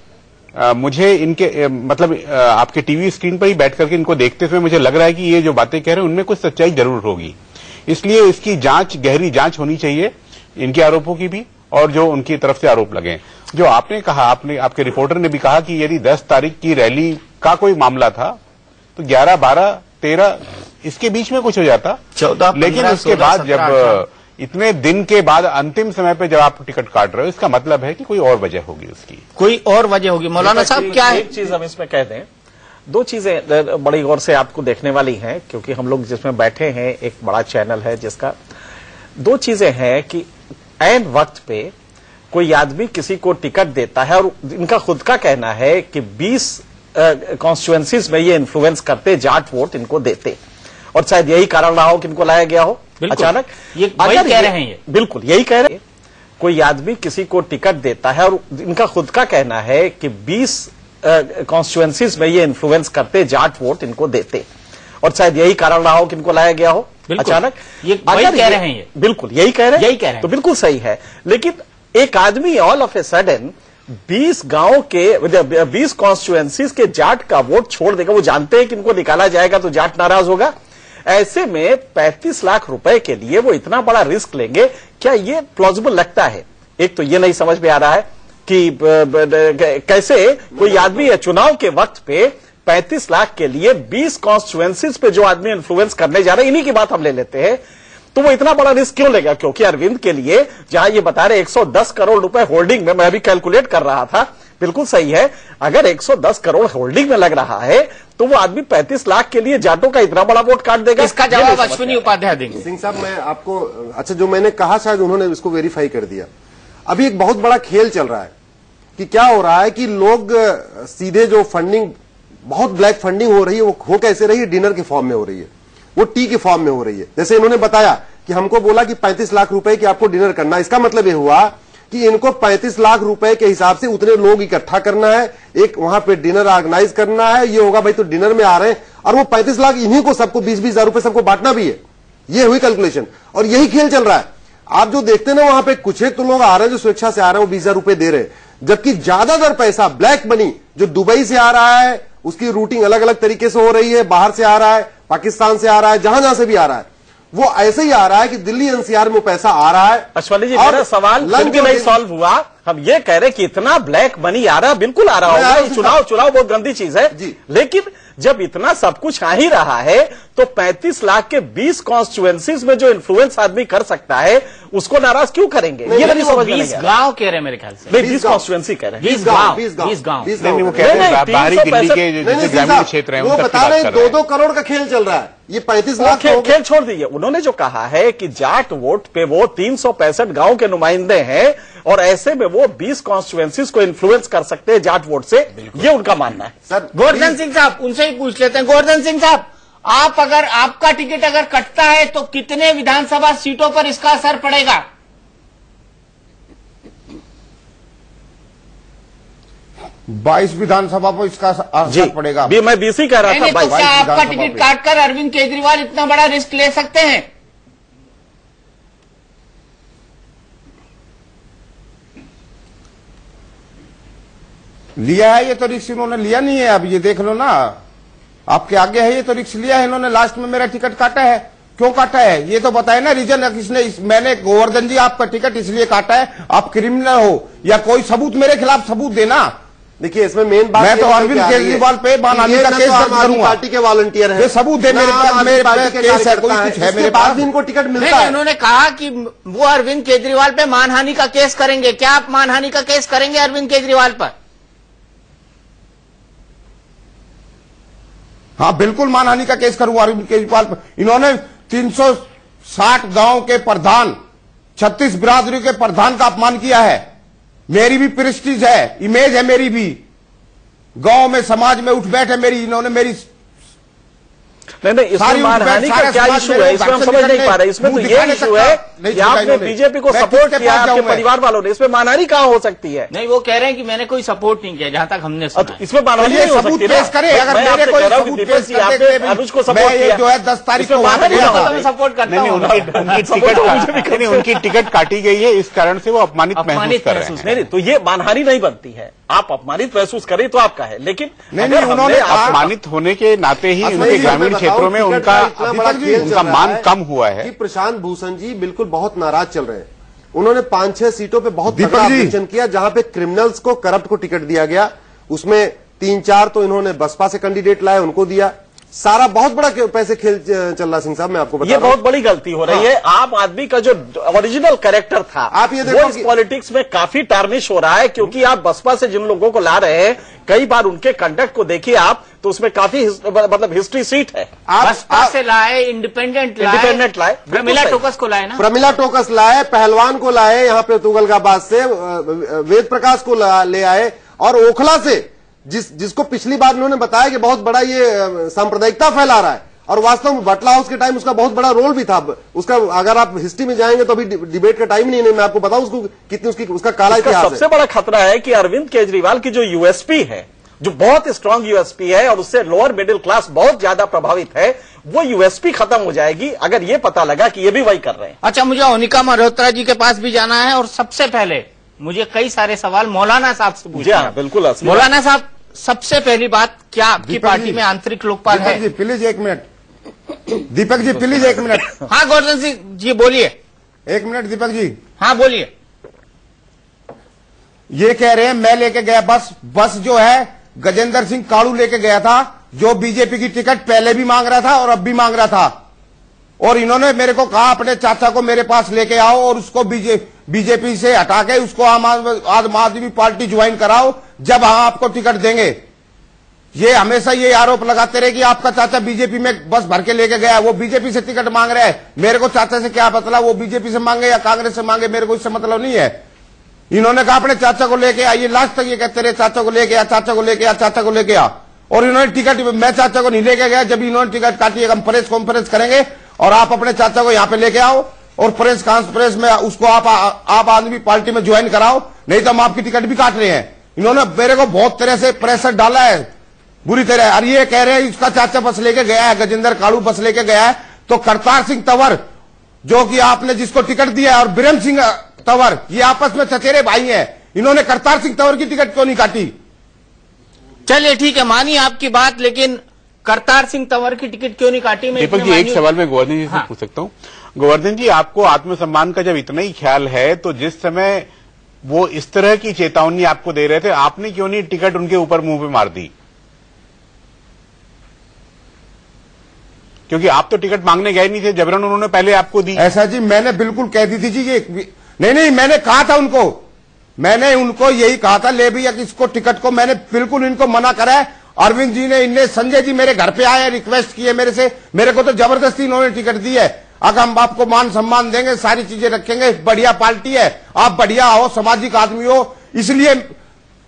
मुझे इनके मतलब आपके टीवी स्क्रीन पर ही बैठ करके इनको देखते हुए मुझे लग रहा है कि ये जो बातें कह रहे हैं उनमें कुछ सच्चाई जरूर होगी। इसलिए इसकी जांच, गहरी जांच होनी चाहिए इनके आरोपों की भी, और जो उनकी तरफ से आरोप लगे। जो आपने कहा, आपके रिपोर्टर ने भी कहा कि यदि 10 तारीख की रैली का कोई मामला था तो 11, 12, 13 इसके बीच में कुछ हो जाता, 14, लेकिन उसके बाद जब इतने दिन के बाद अंतिम समय पे जब आप टिकट काट रहे हो, इसका मतलब है कि कोई और वजह होगी, उसकी कोई और वजह होगी। मौलाना साहब, क्या है? एक चीज हम इसमें कह दें, 2 चीजें बड़ी गौर से आपको देखने वाली हैं, क्योंकि हम लोग जिसमें बैठे हैं एक बड़ा चैनल है जिसका 2 चीजें हैं कि ऐन वक्त पे कोई आदमी किसी को टिकट देता है, और इनका खुद का कहना है कि 20 कॉन्स्टिट्यूएंसीज में ये इन्फ्लुएंस करते, जाट वोट इनको देते, और शायद यही कारण रहा हो कि इनको लाया गया हो अचानक। ये वही कह रहे हैं, ये बिल्कुल यही कह रहे हैं। कोई आदमी किसी को टिकट देता है, और इनका खुद का कहना है कि 20 कॉन्स्टिट्यूएंसीज में ये इन्फ्लुएंस करते, जाट वोट इनको देते, और शायद यही कारण रहा हो कि इनको लाया गया हो अचानक। ये वही कह रहे हैं, ये बिल्कुल यही कह रहे हैं, तो बिल्कुल सही है। लेकिन एक आदमी ऑल ऑफ ए सडन 20 गांव के 20 कॉन्स्टिट्यूएंसीज के जाट का वोट छोड़ देगा। वो जानते हैं कि इनको निकाला जाएगा तो जाट नाराज होगा। ऐसे में 35 लाख रुपए के लिए वो इतना बड़ा रिस्क लेंगे, क्या ये प्लॉजिबल लगता है? एक तो ये नहीं समझ में आ रहा है कि कैसे कोई आदमी चुनाव के वक्त पे 35 लाख के लिए 20 कॉन्स्टिट्यूएंसीज पे जो आदमी इन्फ्लुएंस करने जा रहे हैं, इन्हीं की बात हम ले लेते हैं, तो वो इतना बड़ा रिस्क क्यों लेगा? क्योंकि अरविंद के लिए जहां ये बता रहे 110 करोड़ रुपए होल्डिंग में, मैं अभी कैलकुलेट कर रहा था, बिल्कुल सही है, अगर 110 करोड़ होल्डिंग में लग रहा है तो वो आदमी 35 लाख के लिए जाटों का इतना बड़ा वोट काट देगा। इसका जवाब अश्विनी उपाध्याय देंगे। सिंह साहब, मैं आपको अच्छा जो मैंने कहा शायद उन्होंने इसको वेरीफाई कर दिया। अभी एक बहुत बड़ा खेल चल रहा है कि क्या हो रहा है कि लोग सीधे जो फंडिंग, बहुत ब्लैक फंडिंग हो रही है, वो हो कैसे रही है? डिनर के फॉर्म में हो रही है, वो टी के फॉर्म में हो रही है। जैसे इन्होंने बताया कि हमको बोला कि 35 लाख रुपए की आपको डिनर करना, इसका मतलब ये हुआ कि इनको 35 लाख रुपए के हिसाब से उतने लोग इकट्ठा करना है, एक वहां पे डिनर ऑर्गेनाइज करना है। ये होगा भाई तो डिनर में आ रहे हैं, और वो 35 लाख इन्हीं को सबको 20-20 हजार रुपए सबको बांटना भी है। ये हुई कैलकुलेशन, और यही खेल चल रहा है। आप जो देखते हैं ना, वहां पे कुछ एक तो लोग आ रहे हैं जो स्वेच्छा से आ रहे हैं, वो 20 हजार रुपए दे रहे हैं, जबकि ज्यादातर पैसा ब्लैक मनी जो दुबई से आ रहा है, उसकी रूटिंग अलग अलग तरीके से हो रही है, बाहर से आ रहा है, पाकिस्तान से आ रहा है, जहां जहां से भी आ रहा है, वो ऐसे ही आ रहा है कि दिल्ली एनसीआर में पैसा आ रहा है। अश्विनी जी, मेरा सवाल फिर भी नहीं सॉल्व हुआ। हम ये कह रहे कि इतना ब्लैक मनी आ रहा है, बिल्कुल आ रहा होगा, चुनाव बहुत गंदी चीज है जी, लेकिन जब इतना सब कुछ आ ही रहा है तो 35 लाख के 20 कॉन्स्टिट्यूएंसीज में जो इन्फ्लुएंस आदमी कर सकता है उसको नाराज क्यों करेंगे? ये नहीं समझ में 20 गांव कह रहे हैं मेरे ख्याल से। नहीं, 20 कॉन्स्टिट्यूएंसी कह रहे हैं। 20 गांव। नहीं, वो कहते हैं बाहरी दिल्ली के जो ग्रामीण क्षेत्र है, वो बता रहे हैं 2-2 करोड़ का खेल चल रहा है। ये 35 लाख खेल छोड़ दीजिए। उन्होंने जो कहा है कि जाट वोट पे वो 365 गांव के नुमाइंदे हैं, और ऐसे में वो 20 कॉन्स्टिट्यूएंसीज को इन्फ्लुएंस कर सकते हैं जाट वोट से, ये उनका मानना है। सर, गोवर्धन सिंह साहब, उनसे ही पूछ लेते हैं। गोवर्धन सिंह साहब, आपका टिकट अगर कटता है तो कितने विधानसभा सीटों पर इसका असर पड़ेगा? 22 विधानसभा पर इसका असर पड़ेगा। मैं 20 ही कह रहा था। तो क्या आपका टिकट काटकर अरविंद केजरीवाल इतना बड़ा रिस्क ले सकते हैं? लिया है ये तो रिस्क, इन्होंने लिया नहीं है। अब ये देख लो ना, आपके आगे है, ये तो रिस्क लिया है इन्होंने। लास्ट में मेरा टिकट काटा है, क्यों काटा है ये तो बताए ना रीजन किसने। मैंने गोवर्धन जी आपका टिकट इसलिए काटा है, आप क्रिमिनल हो या कोई सबूत मेरे खिलाफ सबूत देना। देखिए इसमें मेन बात, मैं तो अरविंद केजरीवाल पे मानहानि का केस दर्ज करूंगा। पार्टी के वॉलंटियर हैं, ये सबूत है मेरे पास, मेरे केस है, कोई कुछ है मेरे पास। इनको टिकट मिलता है। उन्होंने कहा कि वो अरविंद केजरीवाल पे मानहानि का केस करेंगे। क्या आप मानहानि का केस करेंगे अरविंद केजरीवाल पर? हाँ, बिल्कुल मानहानि का केस करूंगा अरविंद केजरीवाल पर। इन्होंने 360 गांव के प्रधान, 36 बिरादरी के प्रधान का अपमान किया है। मेरी भी प्रेस्टीज है, इमेज है मेरी भी, गांव में समाज में उठ बैठे मेरी, इन्होंने मेरी नहीं, इसमें मानहानि का क्या इशू है? इसमें हम समझ नहीं पा रहे। इसमें तो ये इशू है कि आपने बीजेपी को सपोर्ट किया, आपके परिवार वालों ने, इसमें मानहानि कहां हो सकती है? नहीं, वो कह रहे हैं कि मैंने कोई सपोर्ट नहीं किया, जहां तक हमने सुना। इसमें मानहानि नहीं हो सकती ना। अगर मेरे को अनुज को सपोर्ट किया जो है 10 तारीख को सपोर्ट करता हूं। उनकी टिकट काटी गई है, इस कारण से वो अपमानित महसूस कर रहे हैं। नहीं, तो ये मानहानि नहीं बनती है। आप अपमानित महसूस करें तो आपका है, लेकिन उन्होंने अपमानित होने के नाते ही उनके ग्रामीण क्षेत्रों में उनका मान कम हुआ है कि प्रशांत भूषण जी बिल्कुल बहुत नाराज चल रहे हैं। उन्होंने 5-6 सीटों पे बहुत तगड़ा ऑब्जेक्शन किया, जहां पे क्रिमिनल्स को, करप्ट को टिकट दिया गया। उसमें 3-4 तो इन्होंने बसपा से कैंडिडेट लाए, उनको दिया। सारा बहुत बड़ा पैसे खेल चल रहा। सिंह साहब, मैं आपको बता ये बहुत बड़ी गलती हो रही है। आम आदमी का जो ओरिजिनल कैरेक्टर था, आप ये देखो, वो इस पॉलिटिक्स में काफी टार्निश हो रहा है, क्योंकि आप बसपा से जिन लोगों को ला रहे हैं, कई बार उनके कंडक्ट को देखिए आप, तो उसमें काफी मतलब हिस्ट्री सीट है। बसपा से लाए, इंडिपेंडेंट लाए, प्रमिला टोकस को लाए ना, प्रमिला टोकस लाए, पहलवान को लाए, यहाँ पे तुगलकाबाद से वेद प्रकाश को ले आए, और ओखला से जिसको पिछली बार उन्होंने बताया कि बहुत बड़ा ये सांप्रदायिकता फैला रहा है, और वास्तव में बटला हाउस के टाइम उसका बहुत बड़ा रोल भी था। उसका अगर आप हिस्ट्री में जाएंगे तो अभी डिबेट का टाइम नहीं है, मैं आपको बताऊं उसको कितनी उसका काला इतिहास है। सबसे बड़ा खतरा है कि अरविंद केजरीवाल की जो यूएसपी है जो बहुत स्ट्रांग यूएसपी है और उससे लोअर मिडिल क्लास बहुत ज्यादा प्रभावित है, वो यूएसपी खत्म हो जाएगी अगर ये पता लगा कि ये भी वही कर रहे हैं। अच्छा, मुझे ओनिका मल्होत्रा जी के पास भी जाना है और सबसे पहले मुझे कई सारे सवाल मौलाना साहब से पूछना है। बिल्कुल मौलाना साहब, सबसे पहली बात, क्या आपकी पार्टी में आंतरिक लोकपाल है? जी प्लीज एक मिनट, दीपक जी प्लीज एक मिनट। हाँ गोवर्धन सिंह जी बोलिए। एक मिनट दीपक जी। हाँ बोलिए। ये कह रहे हैं मैं लेके गया बस जो है गजेंद्र सिंह काड़ू लेके गया था, जो बीजेपी की टिकट पहले भी मांग रहा था और अब भी मांग रहा था, और इन्होंने मेरे को कहा अपने चाचा को मेरे पास लेके आओ और उसको बीजेपी से हटा के उसको आम आदमी पार्टी ज्वाइन कराओ, जब हम आपको टिकट देंगे। ये हमेशा ये आरोप लगाते रहे कि आपका चाचा बीजेपी में बस भर के लेके गया, वो बीजेपी से टिकट मांग रहा है। मेरे को चाचा से क्या मतलब, वो बीजेपी से मांगे या कांग्रेस से मांगे, मेरे को इससे मतलब नहीं है। इन्होंने कहा अपने चाचा को लेके आइए, लास्ट तक ये कहते रहे चाचा को लेके आ, चाचा को लेके आ, चाचा को लेके आ, और इन्होंने टिकट, मैं चाचा को नहीं लेके गया। जब इन्होंने टिकट काटी, हम प्रेस कॉन्फ्रेंस करेंगे और आप अपने चाचा को यहाँ पे लेके आओ और प्रेस कॉन्फ्रेंस में उसको आप आदमी पार्टी में ज्वाइन कराओ, नहीं तो हम आपकी टिकट भी काट रहे हैं। इन्होंने मेरे को बहुत तरह से प्रेशर डाला है, बुरी तरह। और ये कह रहे हैं इसका चाचा बस लेके गया है, गजेंद्र काड़ू बस लेके गया है, तो करतार सिंह तंवर जो कि आपने जिसको टिकट दिया है और बीरेन सिंह तंवर, ये आपस में चचेरे भाई हैं, इन्होंने करतार सिंह तंवर की टिकट क्यों नहीं काटी? चलिए ठीक है, मानी आपकी बात, लेकिन करतार सिंह तंवर की टिकट क्यों नहीं काटी? दीपक जी एक सवाल मैं गोवर्धन जी से पूछ सकता हूँ। गोवर्धन जी, आपको आत्मसम्मान का जब इतना ही ख्याल है, तो जिस समय वो इस तरह की चेतावनी आपको दे रहे थे, आपने क्यों नहीं टिकट उनके ऊपर मुंह पे मार दी? क्योंकि आप तो टिकट मांगने गए नहीं थे, जबरन उन्होंने पहले आपको दी। ऐसा जी मैंने बिल्कुल कह दी थी जी, ये नहीं, मैंने कहा था उनको यही कहा था, ले भैया इसको टिकट को, मैंने बिल्कुल इनको मना करा है। अरविंद जी ने, इनने, संजय जी मेरे घर पे आए, रिक्वेस्ट किए मेरे से, मेरे को तो जबरदस्ती इन्होंने टिकट दी है। अगर हम आपको मान सम्मान देंगे, सारी चीजें रखेंगे, बढ़िया पार्टी है, आप बढ़िया हो, सामाजिक आदमी हो, इसलिए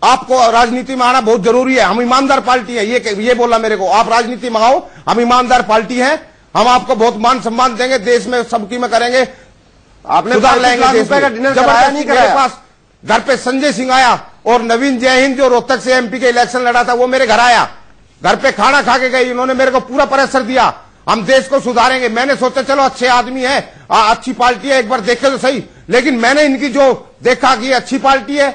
आपको राजनीति में आना बहुत जरूरी है। हम ईमानदार पार्टी है, ये बोला मेरे को, आप राजनीति में आओ, हम ईमानदार पार्टी है, हम आपको बहुत मान सम्मान देंगे, देश में सबकी में करेंगे, आपने सुधार लाएंगे देश में। जबरदस्ती मेरे पास घर पे संजय सिंह आया और नवीन जय हिंद जो रोहतक से एमपी के इलेक्शन लड़ा था, वो मेरे घर आया, घर पे खाना खा के गए, इन्होंने मेरे को पूरा प्रेशर दिया, हम देश को सुधारेंगे। मैंने सोचा चलो अच्छे आदमी है, अच्छी पार्टी है, एक बार देखे तो सही, लेकिन मैंने इनकी जो देखा कि अच्छी पार्टी है।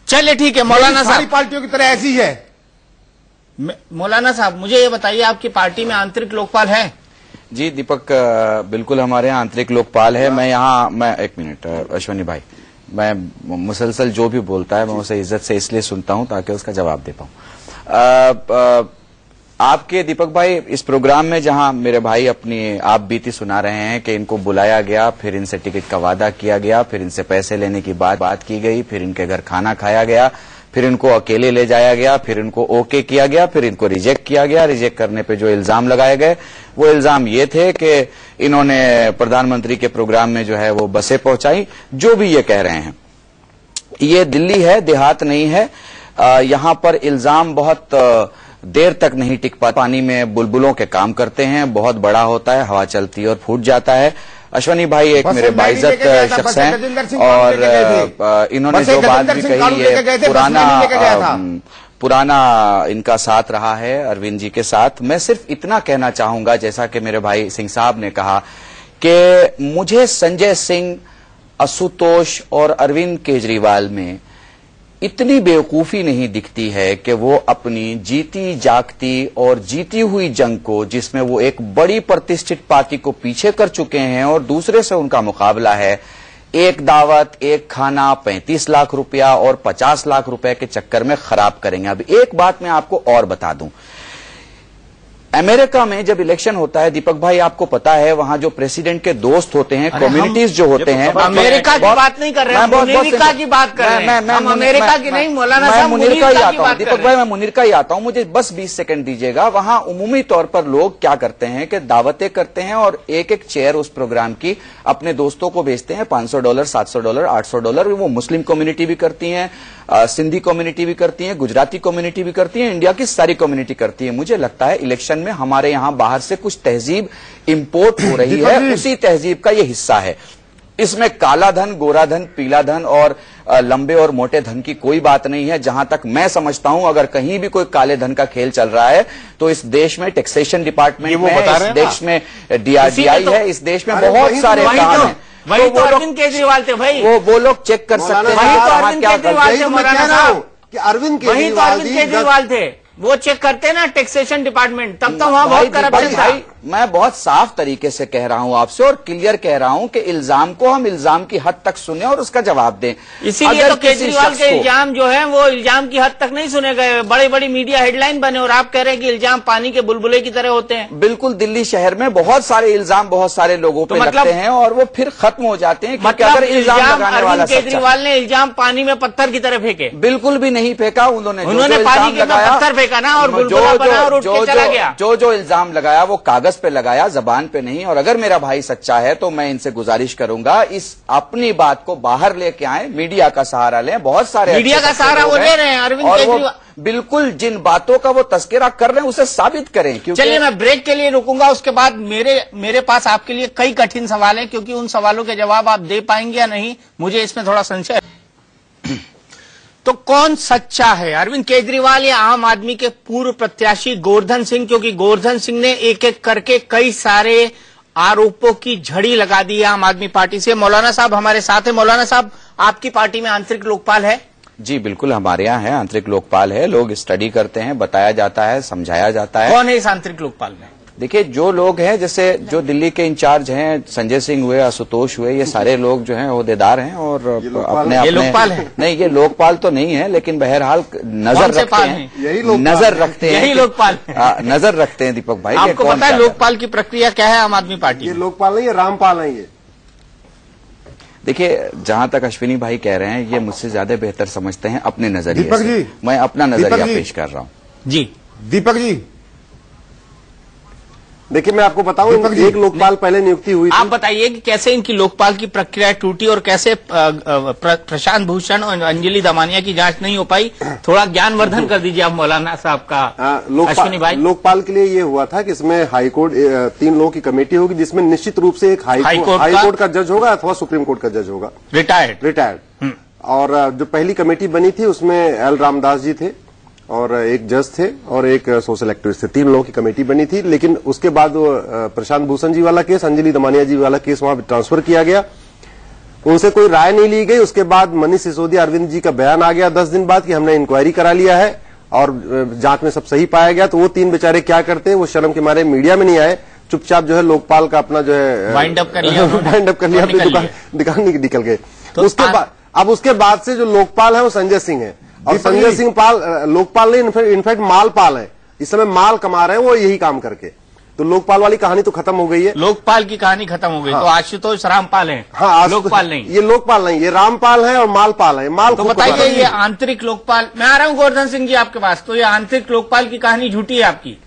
चलिए ठीक है मौलाना साहब, सारी पार्टियों की तरह ऐसी है। मौलाना साहब मुझे ये बताइए, आपकी पार्टी में आंतरिक लोकपाल है? जी दीपक, बिल्कुल हमारे यहाँ आंतरिक लोकपाल है। मैं एक मिनट अश्वनी भाई, मैं मुसलसल जो भी बोलता है मैं उसे इज्जत से इसलिए सुनता हूं ताकि उसका जवाब दे पाऊं। आपके दीपक भाई इस प्रोग्राम में जहां मेरे भाई अपनी आप बीती सुना रहे हैं कि इनको बुलाया गया, फिर इनसे टिकट का वादा किया गया, फिर इनसे पैसे लेने की बात की गई, फिर इनके घर खाना खाया गया, फिर इनको अकेले ले जाया गया, फिर इनको ओके किया गया, फिर इनको रिजेक्ट किया गया। रिजेक्ट करने पे जो इल्जाम लगाए गए वो इल्जाम ये थे कि इन्होंने प्रधानमंत्री के प्रोग्राम में जो है वो बसें पहुंचाई। जो भी ये कह रहे हैं, ये दिल्ली है, देहात नहीं है। यहाँ पर इल्जाम बहुत देर तक नहीं टिक पाते। पानी में बुलबुलों के काम करते हैं, बहुत बड़ा होता है, हवा चलती है और फूट जाता है। अश्वनी भाई एक मेरे बाइज्जत शख्स हैं और इन्होंने जो बात भी कही ये पुराना इनका साथ रहा है अरविंद जी के साथ। मैं सिर्फ इतना कहना चाहूंगा, जैसा कि मेरे भाई सिंह साहब ने कहा कि मुझे संजय सिंह, आशुतोष और अरविंद केजरीवाल में इतनी बेवकूफी नहीं दिखती है कि वो अपनी जीती जागती और जीती हुई जंग को, जिसमें वो एक बड़ी प्रतिष्ठित पार्टी को पीछे कर चुके हैं और दूसरे से उनका मुकाबला है, एक दावत, एक खाना, 35 लाख रुपया और 50 लाख रुपए के चक्कर में खराब करेंगे। अब एक बात मैं आपको और बता दूं, अमेरिका में जब इलेक्शन होता है दीपक भाई, आपको पता है वहां जो प्रेसिडेंट के दोस्त होते हैं, कम्युनिटीज जो होते हैं, अमेरिका की बात नहीं कर रहे हैं, मुनीर की बात कर रहे हैं। हम अमेरिका की नहीं, मौलाना साहब मुनीर का ही आता हूं दीपक भाई, मैं मुनीर का ही आता हूं, मुझे बस 20 सेकंड दीजिएगा। वहां उमूमी तौर पर लोग क्या करते हैं कि दावतें करते हैं और एक एक चेयर उस प्रोग्राम की अपने दोस्तों को भेजते हैं, $500, $700, $800। वो मुस्लिम कम्युनिटी भी करती है, सिंधी कम्युनिटी भी करती है, गुजराती कम्युनिटी भी करती है, इंडिया की सारी कम्युनिटी करती है। मुझे लगता है इलेक्शन में हमारे यहां बाहर से कुछ तहजीब इंपोर्ट हो रही है, उसी तहजीब का ये हिस्सा है। इसमें काला धन, गोरा धन, पीला धन और लंबे और मोटे धन की कोई बात नहीं है। जहां तक मैं समझता हूं, अगर कहीं भी कोई काले धन का खेल चल रहा है तो इस देश में टैक्सेशन डिपार्टमेंट में, इस देश में डीआरडीआई है, इस देश में बहुत सारे काम हैं। वही तो अरविंद केजरीवाल थे भाई, वो लोग चेक कर सकते हैं। वही तो अरविंद केजरीवाल थे मौलाना साहब, अरविंद केजरीवाल थे, वो चेक करते हैं ना टैक्सेशन डिपार्टमेंट, तब तो वहां बहुत करप्शन था। मैं बहुत साफ तरीके से कह रहा हूं आपसे और क्लियर कह रहा हूं कि इल्जाम को हम इल्जाम की हद तक सुने और उसका जवाब दें। इसीलिए तो केजरीवाल के इल्जाम जो है वो इल्जाम की हद तक नहीं सुने गए, बड़ी बड़ी मीडिया हेडलाइन बने और आप कह रहे हैं कि इल्जाम पानी के बुलबुले की तरह होते हैं। बिल्कुल, दिल्ली शहर में बहुत सारे इल्जाम बहुत सारे लोगों पे लगते हैं और वो फिर खत्म हो जाते हैं। मतलब अरविंद केजरीवाल ने इल्जाम पानी में पत्थर की तरह फेंके? बिल्कुल भी नहीं फेंका उन्होंने पानी के पत्थर फेंका ना और बुलबुला बना और उठ के चला गया। जो इल्जाम लगाया वो कागज पे लगाया, जबान पे नहीं। और अगर मेरा भाई सच्चा है तो मैं इनसे गुजारिश करूंगा, इस अपनी बात को बाहर लेके आए, मीडिया का सहारा लें। बहुत सारे मीडिया का सहारा वो ले रहे हैं अरविंद केजरीवाल, बिल्कुल जिन बातों का वो तस्करा कर रहे हैं उसे साबित करें। चलिए मैं ब्रेक के लिए रुकूंगा, उसके बाद मेरे पास आपके लिए कई कठिन सवाल हैं, क्योंकि उन सवालों के जवाब आप दे पाएंगे या नहीं मुझे इसमें थोड़ा संशय। तो कौन सच्चा है, अरविंद केजरीवाल या आम आदमी के पूर्व प्रत्याशी गोवर्धन सिंह? क्योंकि गोवर्धन सिंह ने एक एक करके कई सारे आरोपों की झड़ी लगा दी है आम आदमी पार्टी से। मौलाना साहब हमारे साथ है। मौलाना साहब, आपकी पार्टी में आंतरिक लोकपाल है? जी बिल्कुल, हमारे यहाँ है, आंतरिक लोकपाल है। लोग स्टडी करते हैं, बताया जाता है, समझाया जाता है। कौन है इस आंतरिक लोकपाल में? देखिए, जो लोग हैं, जैसे जो दिल्ली के इंचार्ज हैं, संजय सिंह हुए, आशुतोष हुए, ये सारे लोग जो हैं ओहदेदार हैं और अपने लोकपाल है? नहीं, ये लोकपाल तो नहीं है, लेकिन बहरहाल नजर रखते हैं, नजर रखते हैं, यही लोकपाल नजर रखते हैं। दीपक भाई, आपको पता है लोकपाल की प्रक्रिया क्या है आम आदमी पार्टी? ये लोकपाल नहीं है, रामपाल है ये। देखिए, जहां तक अश्विनी भाई कह रहे हैं, ये मुझसे ज्यादा बेहतर समझते हैं अपने नजरिए से। मैं अपना नजरिया पेश कर रहा हूँ। जी दीपक जी, देखिए मैं आपको बताऊं, एक लोकपाल पहले नियुक्ति हुई थी। आप बताइए कि कैसे इनकी लोकपाल की प्रक्रिया टूटी और कैसे प्रशांत भूषण और अंजलि दमानिया की जांच नहीं हो पाई? थोड़ा ज्ञानवर्धन कर दीजिए आप मौलाना साहब का। अश्विनी भाई, लोकपाल के लिए ये हुआ था कि इसमें हाईकोर्ट 3 लोगों की कमेटी होगी, जिसमें निश्चित रूप से एक हाईकोर्ट का जज होगा अथवा सुप्रीम कोर्ट का जज होगा, रिटायर्ड। और जो पहली कमेटी बनी थी उसमें एल रामदास जी थे और एक जज थे और एक सोशल एक्टिविस्ट थे। 3 लोगों की कमेटी बनी थी। लेकिन उसके बाद प्रशांत भूषण जी वाला केस, अंजलि दमानिया जी वाला केस वहां ट्रांसफर किया गया, उनसे कोई राय नहीं ली गई। उसके बाद मनीष सिसोदिया, अरविंद जी का बयान आ गया 10 दिन बाद कि हमने इंक्वायरी करा लिया है और जांच में सब सही पाया गया। तो वो 3 बेचारे क्या करते हैं, वो शर्म के मारे मीडिया में नहीं आए, चुपचाप जो है लोकपाल का अपना जो है वाइंड अप कर लिया, दुकान निकल गए। उसके बाद से जो लोकपाल है वो संजय सिंह है और संजय सिंह लोकपाल नहीं, इनफैक्ट मालपाल है। इस समय माल कमा रहे हैं वो यही काम करके। तो लोकपाल वाली कहानी तो खत्म हो गई है, लोकपाल की कहानी खत्म हो गई। हाँ। तो आशुतोष रामपाल है? हाँ, लोकपाल नहीं, ये लोकपाल नहीं, ये रामपाल है और मालपाल है। माल तो बताइए, ये आंतरिक लोकपाल, मैं आ रहा हूँ गोवर्धन सिंह जी आपके पास, तो ये आंतरिक लोकपाल की कहानी झूठी है आपकी?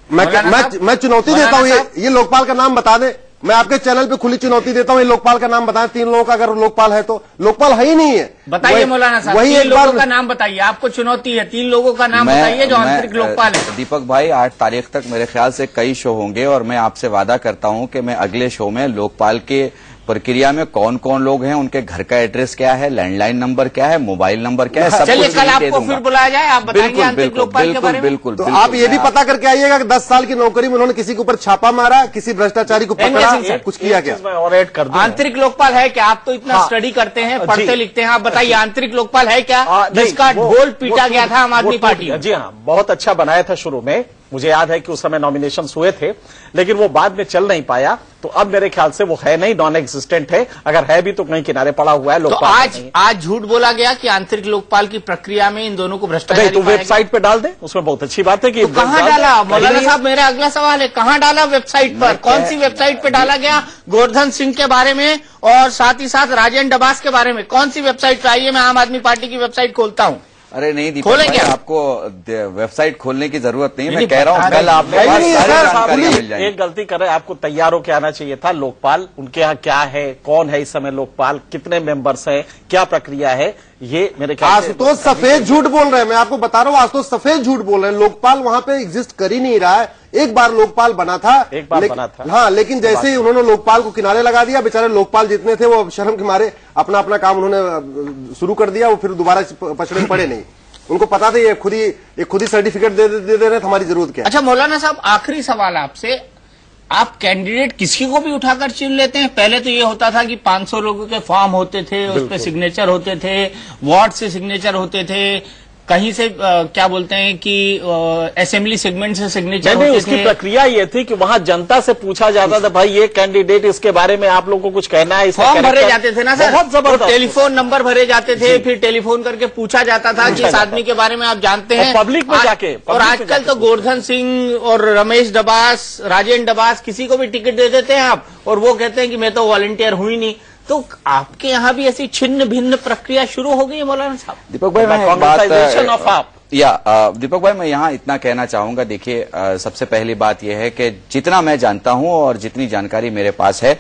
मैं चुनौती देता हूँ, ये लोकपाल का नाम बता दें। मैं आपके चैनल पे खुली चुनौती देता हूँ, ये लोकपाल का नाम बताएं। 3 लोगों का अगर लोकपाल है तो लोकपाल है ही नहीं है। बताइए मौलाना साहब, वही 3 लोगों का नाम बताइए। आपको चुनौती है, 3 लोगों का नाम बताइए जो आंतरिक लोकपाल है। दीपक भाई, 8 तारीख तक मेरे ख्याल से कई शो होंगे और मैं आपसे वादा करता हूं कि मैं अगले शो में लोकपाल के प्रक्रिया में कौन कौन लोग हैं, उनके घर का एड्रेस क्या है, लैंडलाइन नंबर क्या है, मोबाइल नंबर क्या है, सब चलिए कल आपको फिर बुलाया जाए, आप बताएंगे आंतरिक लोकपाल के बारे में। बिल्कुल। तो आप ये भी पता करके आइएगा कि 10 साल की नौकरी में उन्होंने किसी के ऊपर छापा मारा, किसी भ्रष्टाचारी को पकड़ा, कुछ किया क्या? और ऐड कर दूं, आंतरिक लोकपाल है क्या? आप तो इतना स्टडी करते हैं, पढ़ते लिखते हैं, आप बताइए आंतरिक लोकपाल है क्या, जिसका ढोल पीटा गया था आम आदमी पार्टी? जी हाँ, बहुत अच्छा बनाया था शुरू में। मुझे याद है कि उस समय नॉमिनेशंस हुए थे, लेकिन वो बाद में चल नहीं पाया। तो अब मेरे ख्याल से वो है नहीं, नॉन एग्जिस्टेंट है। अगर है भी तो कहीं किनारे पड़ा हुआ है। लोकपाल तो आज झूठ बोला गया कि आंतरिक लोकपाल की प्रक्रिया में इन दोनों को भ्रष्टाचार। तो वेबसाइट पे डाल दे, उसमें बहुत अच्छी बात है कि तो कहां डाला? मौलाना साहब, मेरा अगला सवाल है, कहां डाला वेबसाइट पर? कौन सी वेबसाइट पे डाला गया? गोवर्धन सिंह के बारे में और साथ ही साथ राजेंद्र डबास के बारे में कौन सी वेबसाइट पे? आइए मैं आम आदमी पार्टी की वेबसाइट खोलता हूँ। अरे नहीं दीपक भाई, आपको वेबसाइट खोलने की जरूरत नहीं है। मैं कह रहा हूँ कल आपको सारी जानकारी मिल जाएगी। एक गलती कर रहे हैं, आपको तैयार होकर आना चाहिए था। लोकपाल उनके यहाँ क्या है, कौन है इस समय लोकपाल, कितने मेंबर्स हैं, क्या प्रक्रिया है, ये मेरे ख्याल से आशुतोष सफेद झूठ बोल रहे हैं। मैं आपको बता रहा हूँ, आशुतोष सफेद झूठ बोल रहे हैं। लोकपाल वहां पे एग्जिस्ट कर ही नहीं रहा है। एक बार लोकपाल बना था, बना था। हाँ, लेकिन जैसे ही उन्होंने लोकपाल को किनारे लगा दिया, बेचारे लोकपाल जितने थे वो शर्म के मारे अपना अपना काम उन्होंने शुरू कर दिया। वो फिर दोबारा पछड़े पड़े नहीं। उनको पता था ये खुद ही सर्टिफिकेट दे रहे थे, हमारी जरूरत क्या है। अच्छा मौलाना साहब, आखिरी सवाल आपसे, आप कैंडिडेट किसी को भी उठाकर चुन लेते हैं? पहले तो ये होता था कि 500 लोगों के फॉर्म होते थे, उस पर सिग्नेचर होते थे, वार्ड से सिग्नेचर होते थे, कहीं से क्या बोलते हैं कि असेंबली सेगमेंट से सिग्नेचर होते थे। उसकी प्रक्रिया ये थी कि वहां जनता से पूछा जाता था, भाई ये कैंडिडेट, इसके बारे में आप लोगों को कुछ कहना है। फॉर्म भरे जाते थे ना सर, बहुत जबरदस्त। टेलीफोन नंबर भरे जाते थे, फिर टेलीफोन करके पूछा जाता था कि इस आदमी के बारे में आप जानते हैं, पब्लिक में जाके। और आजकल तो गोवर्धन सिंह और रमेश डबास, राजेंद्र डबास, किसी को भी टिकट दे देते हैं आप, और वो कहते हैं कि मैं तो वॉलंटियर हूं ही नहीं। तो आपके यहाँ भी ऐसी छिन्न भिन्न प्रक्रिया शुरू हो गई है मौलाना साहब? दीपक भाई, मैं दीपक भाई, मैं यहाँ इतना कहना चाहूंगा। देखिए, सबसे पहली बात यह है कि जितना मैं जानता हूं और जितनी जानकारी मेरे पास है,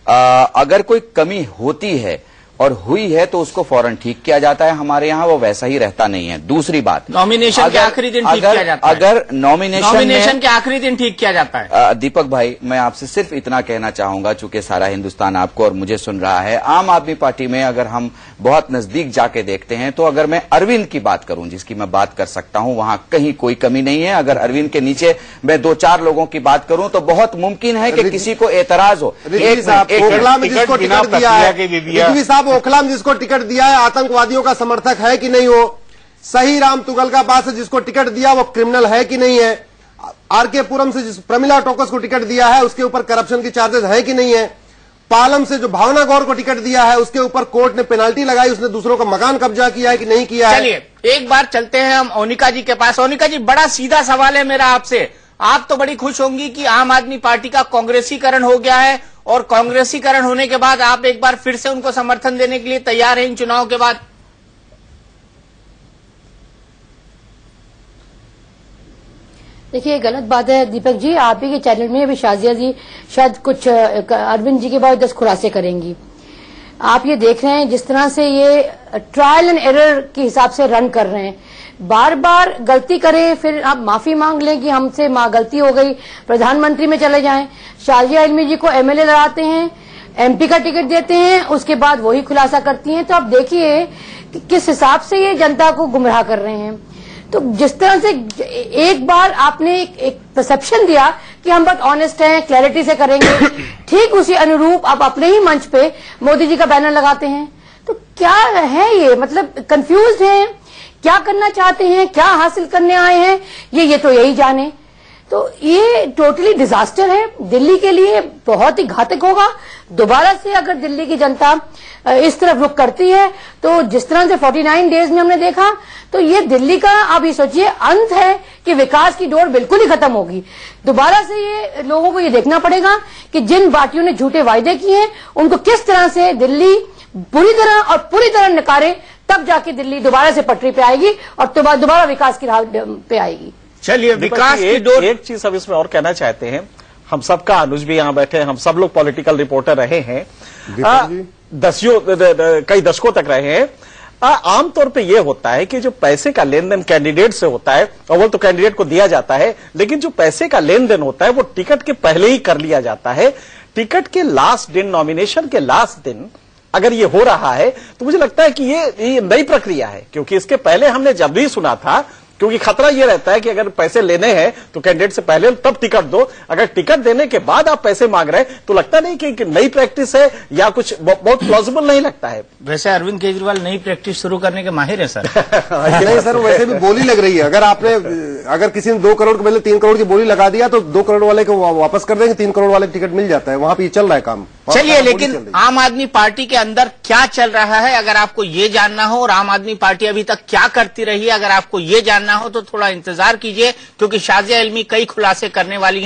अगर कोई कमी होती है और हुई है तो उसको फौरन ठीक किया जाता है। हमारे यहाँ वो वैसा ही रहता नहीं है। दूसरी बात, नॉमिनेशन के आखिरी दिन ठीक किया जाता है। अगर नॉमिनेशन के आखिरी दिन ठीक किया जाता है। दीपक भाई, मैं आपसे सिर्फ इतना कहना चाहूंगा, चूंकि सारा हिंदुस्तान आपको और मुझे सुन रहा है, आम आदमी पार्टी में अगर हम बहुत नजदीक जाके देखते हैं तो अगर मैं अरविंद की बात करूं, जिसकी मैं बात कर सकता हूं, वहां कहीं कोई कमी नहीं है। अगर अरविंद के नीचे मैं 2-4 लोगों की बात करूं तो बहुत मुमकिन है कि किसी को एतराज हो। ओखला में जिसको टिकट दिया है, रिजवी साहब, ओखला में जिसको टिकट दिया है, आतंकवादियों का समर्थक है कि नहीं हो? सही राम तुगलकाबाद से जिसको टिकट दिया वो क्रिमिनल है कि नहीं है? आरके पुरम से जिस प्रमिला टोकस को टिकट दिया है उसके ऊपर करप्शन की चार्जेस है कि नहीं है? पालम से जो भावना गौर को टिकट दिया है उसके ऊपर कोर्ट ने पेनाल्टी लगाई, उसने दूसरों का मकान कब्जा किया है कि नहीं किया है? चलिए एक बार चलते हैं हम ओनिका जी के पास। ओनिका जी, बड़ा सीधा सवाल है मेरा आपसे। आप तो बड़ी खुश होंगी कि आम आदमी पार्टी का कांग्रेसीकरण हो गया है, और कांग्रेसीकरण होने के बाद आप एक बार फिर से उनको समर्थन देने के लिए तैयार हैं इन चुनाव के बाद? देखिए, गलत बात है दीपक जी। आप ही के चैनल में अभी शाजिया जी शायद कुछ अरविंद जी के बाद 10 खुलासे करेंगी। आप ये देख रहे हैं जिस तरह से ये ट्रायल एंड एरर के हिसाब से रन कर रहे हैं। बार बार गलती करें, फिर आप माफी मांग लें कि हमसे गलती हो गई, प्रधानमंत्री में चले जाएं। शाजिया इल्मी जी को एमएलए लड़ाते हैं, एमपी का टिकट देते हैं, उसके बाद वही खुलासा करती हैं। तो आप देखिए कि किस हिसाब से ये जनता को गुमराह कर रहे हैं। तो जिस तरह से एक बार आपने एक परसेप्शन दिया कि हम बहुत ऑनेस्ट हैं, क्लैरिटी से करेंगे, ठीक उसी अनुरूप आप अपने ही मंच पे मोदी जी का बैनर लगाते हैं। तो क्या है ये? मतलब कंफ्यूज्ड हैं, क्या करना चाहते हैं, क्या हासिल करने आए हैं, ये तो यही जाने। तो ये टोटली डिजास्टर है, दिल्ली के लिए बहुत ही घातक होगा। दोबारा से अगर दिल्ली की जनता इस तरफ रुख करती है तो जिस तरह से 49 डेज में हमने देखा, तो ये दिल्ली का आप ये सोचिए अंत है कि विकास की डोर बिल्कुल ही खत्म होगी। दोबारा से ये लोगों को ये देखना पड़ेगा कि जिन पार्टियों ने झूठे वायदे किए हैं उनको किस तरह से दिल्ली पूरी तरह नकारे, तब जाके दिल्ली दोबारा से पटरी पे आएगी और दोबारा विकास की राह पे आएगी। चलिए, विकास की डोर। एक चीज अब इसमें और कहना चाहते हैं, हम सबका, अनुज भी यहाँ बैठे हैं, हम सब लोग पॉलिटिकल रिपोर्टर रहे हैं, कई दशकों तक रहे हैं। आमतौर पे ये होता है कि जो पैसे का लेन देन कैंडिडेट से होता है, अव्वल तो कैंडिडेट को दिया जाता है, लेकिन जो पैसे का लेन देन होता है वो टिकट के पहले ही कर लिया जाता है। टिकट के लास्ट दिन, नॉमिनेशन के लास्ट दिन अगर ये हो रहा है तो मुझे लगता है कि ये नई प्रक्रिया है, क्योंकि इसके पहले हमने जब भी सुना था, क्योंकि खतरा यह रहता है कि अगर पैसे लेने हैं तो कैंडिडेट से पहले तब टिकट दो, अगर टिकट देने के बाद आप पैसे मांग रहे हैं तो लगता नहीं कि नई प्रैक्टिस है या कुछ बहुत प्लॉजिबल नहीं लगता है। वैसे अरविंद केजरीवाल नई प्रैक्टिस शुरू करने के माहिर है सर। नहीं सर, वैसे भी बोली लग रही है। अगर किसी ने 2 करोड़ के बदले 3 करोड़ की बोली लगा दिया तो 2 करोड़ वाले को वापस कर देंगे, 3 करोड़ वाले टिकट मिल जाता है। वहां पे चल रहा है काम। चलिए, लेकिन आम आदमी पार्टी के अंदर क्या चल रहा है अगर आपको ये जानना हो, और आम आदमी पार्टी अभी तक क्या करती रही है अगर आपको ये जानना हो, तो थोड़ा इंतजार कीजिए, क्योंकि शाजिया इल्मी कई खुलासे करने वाली हैं।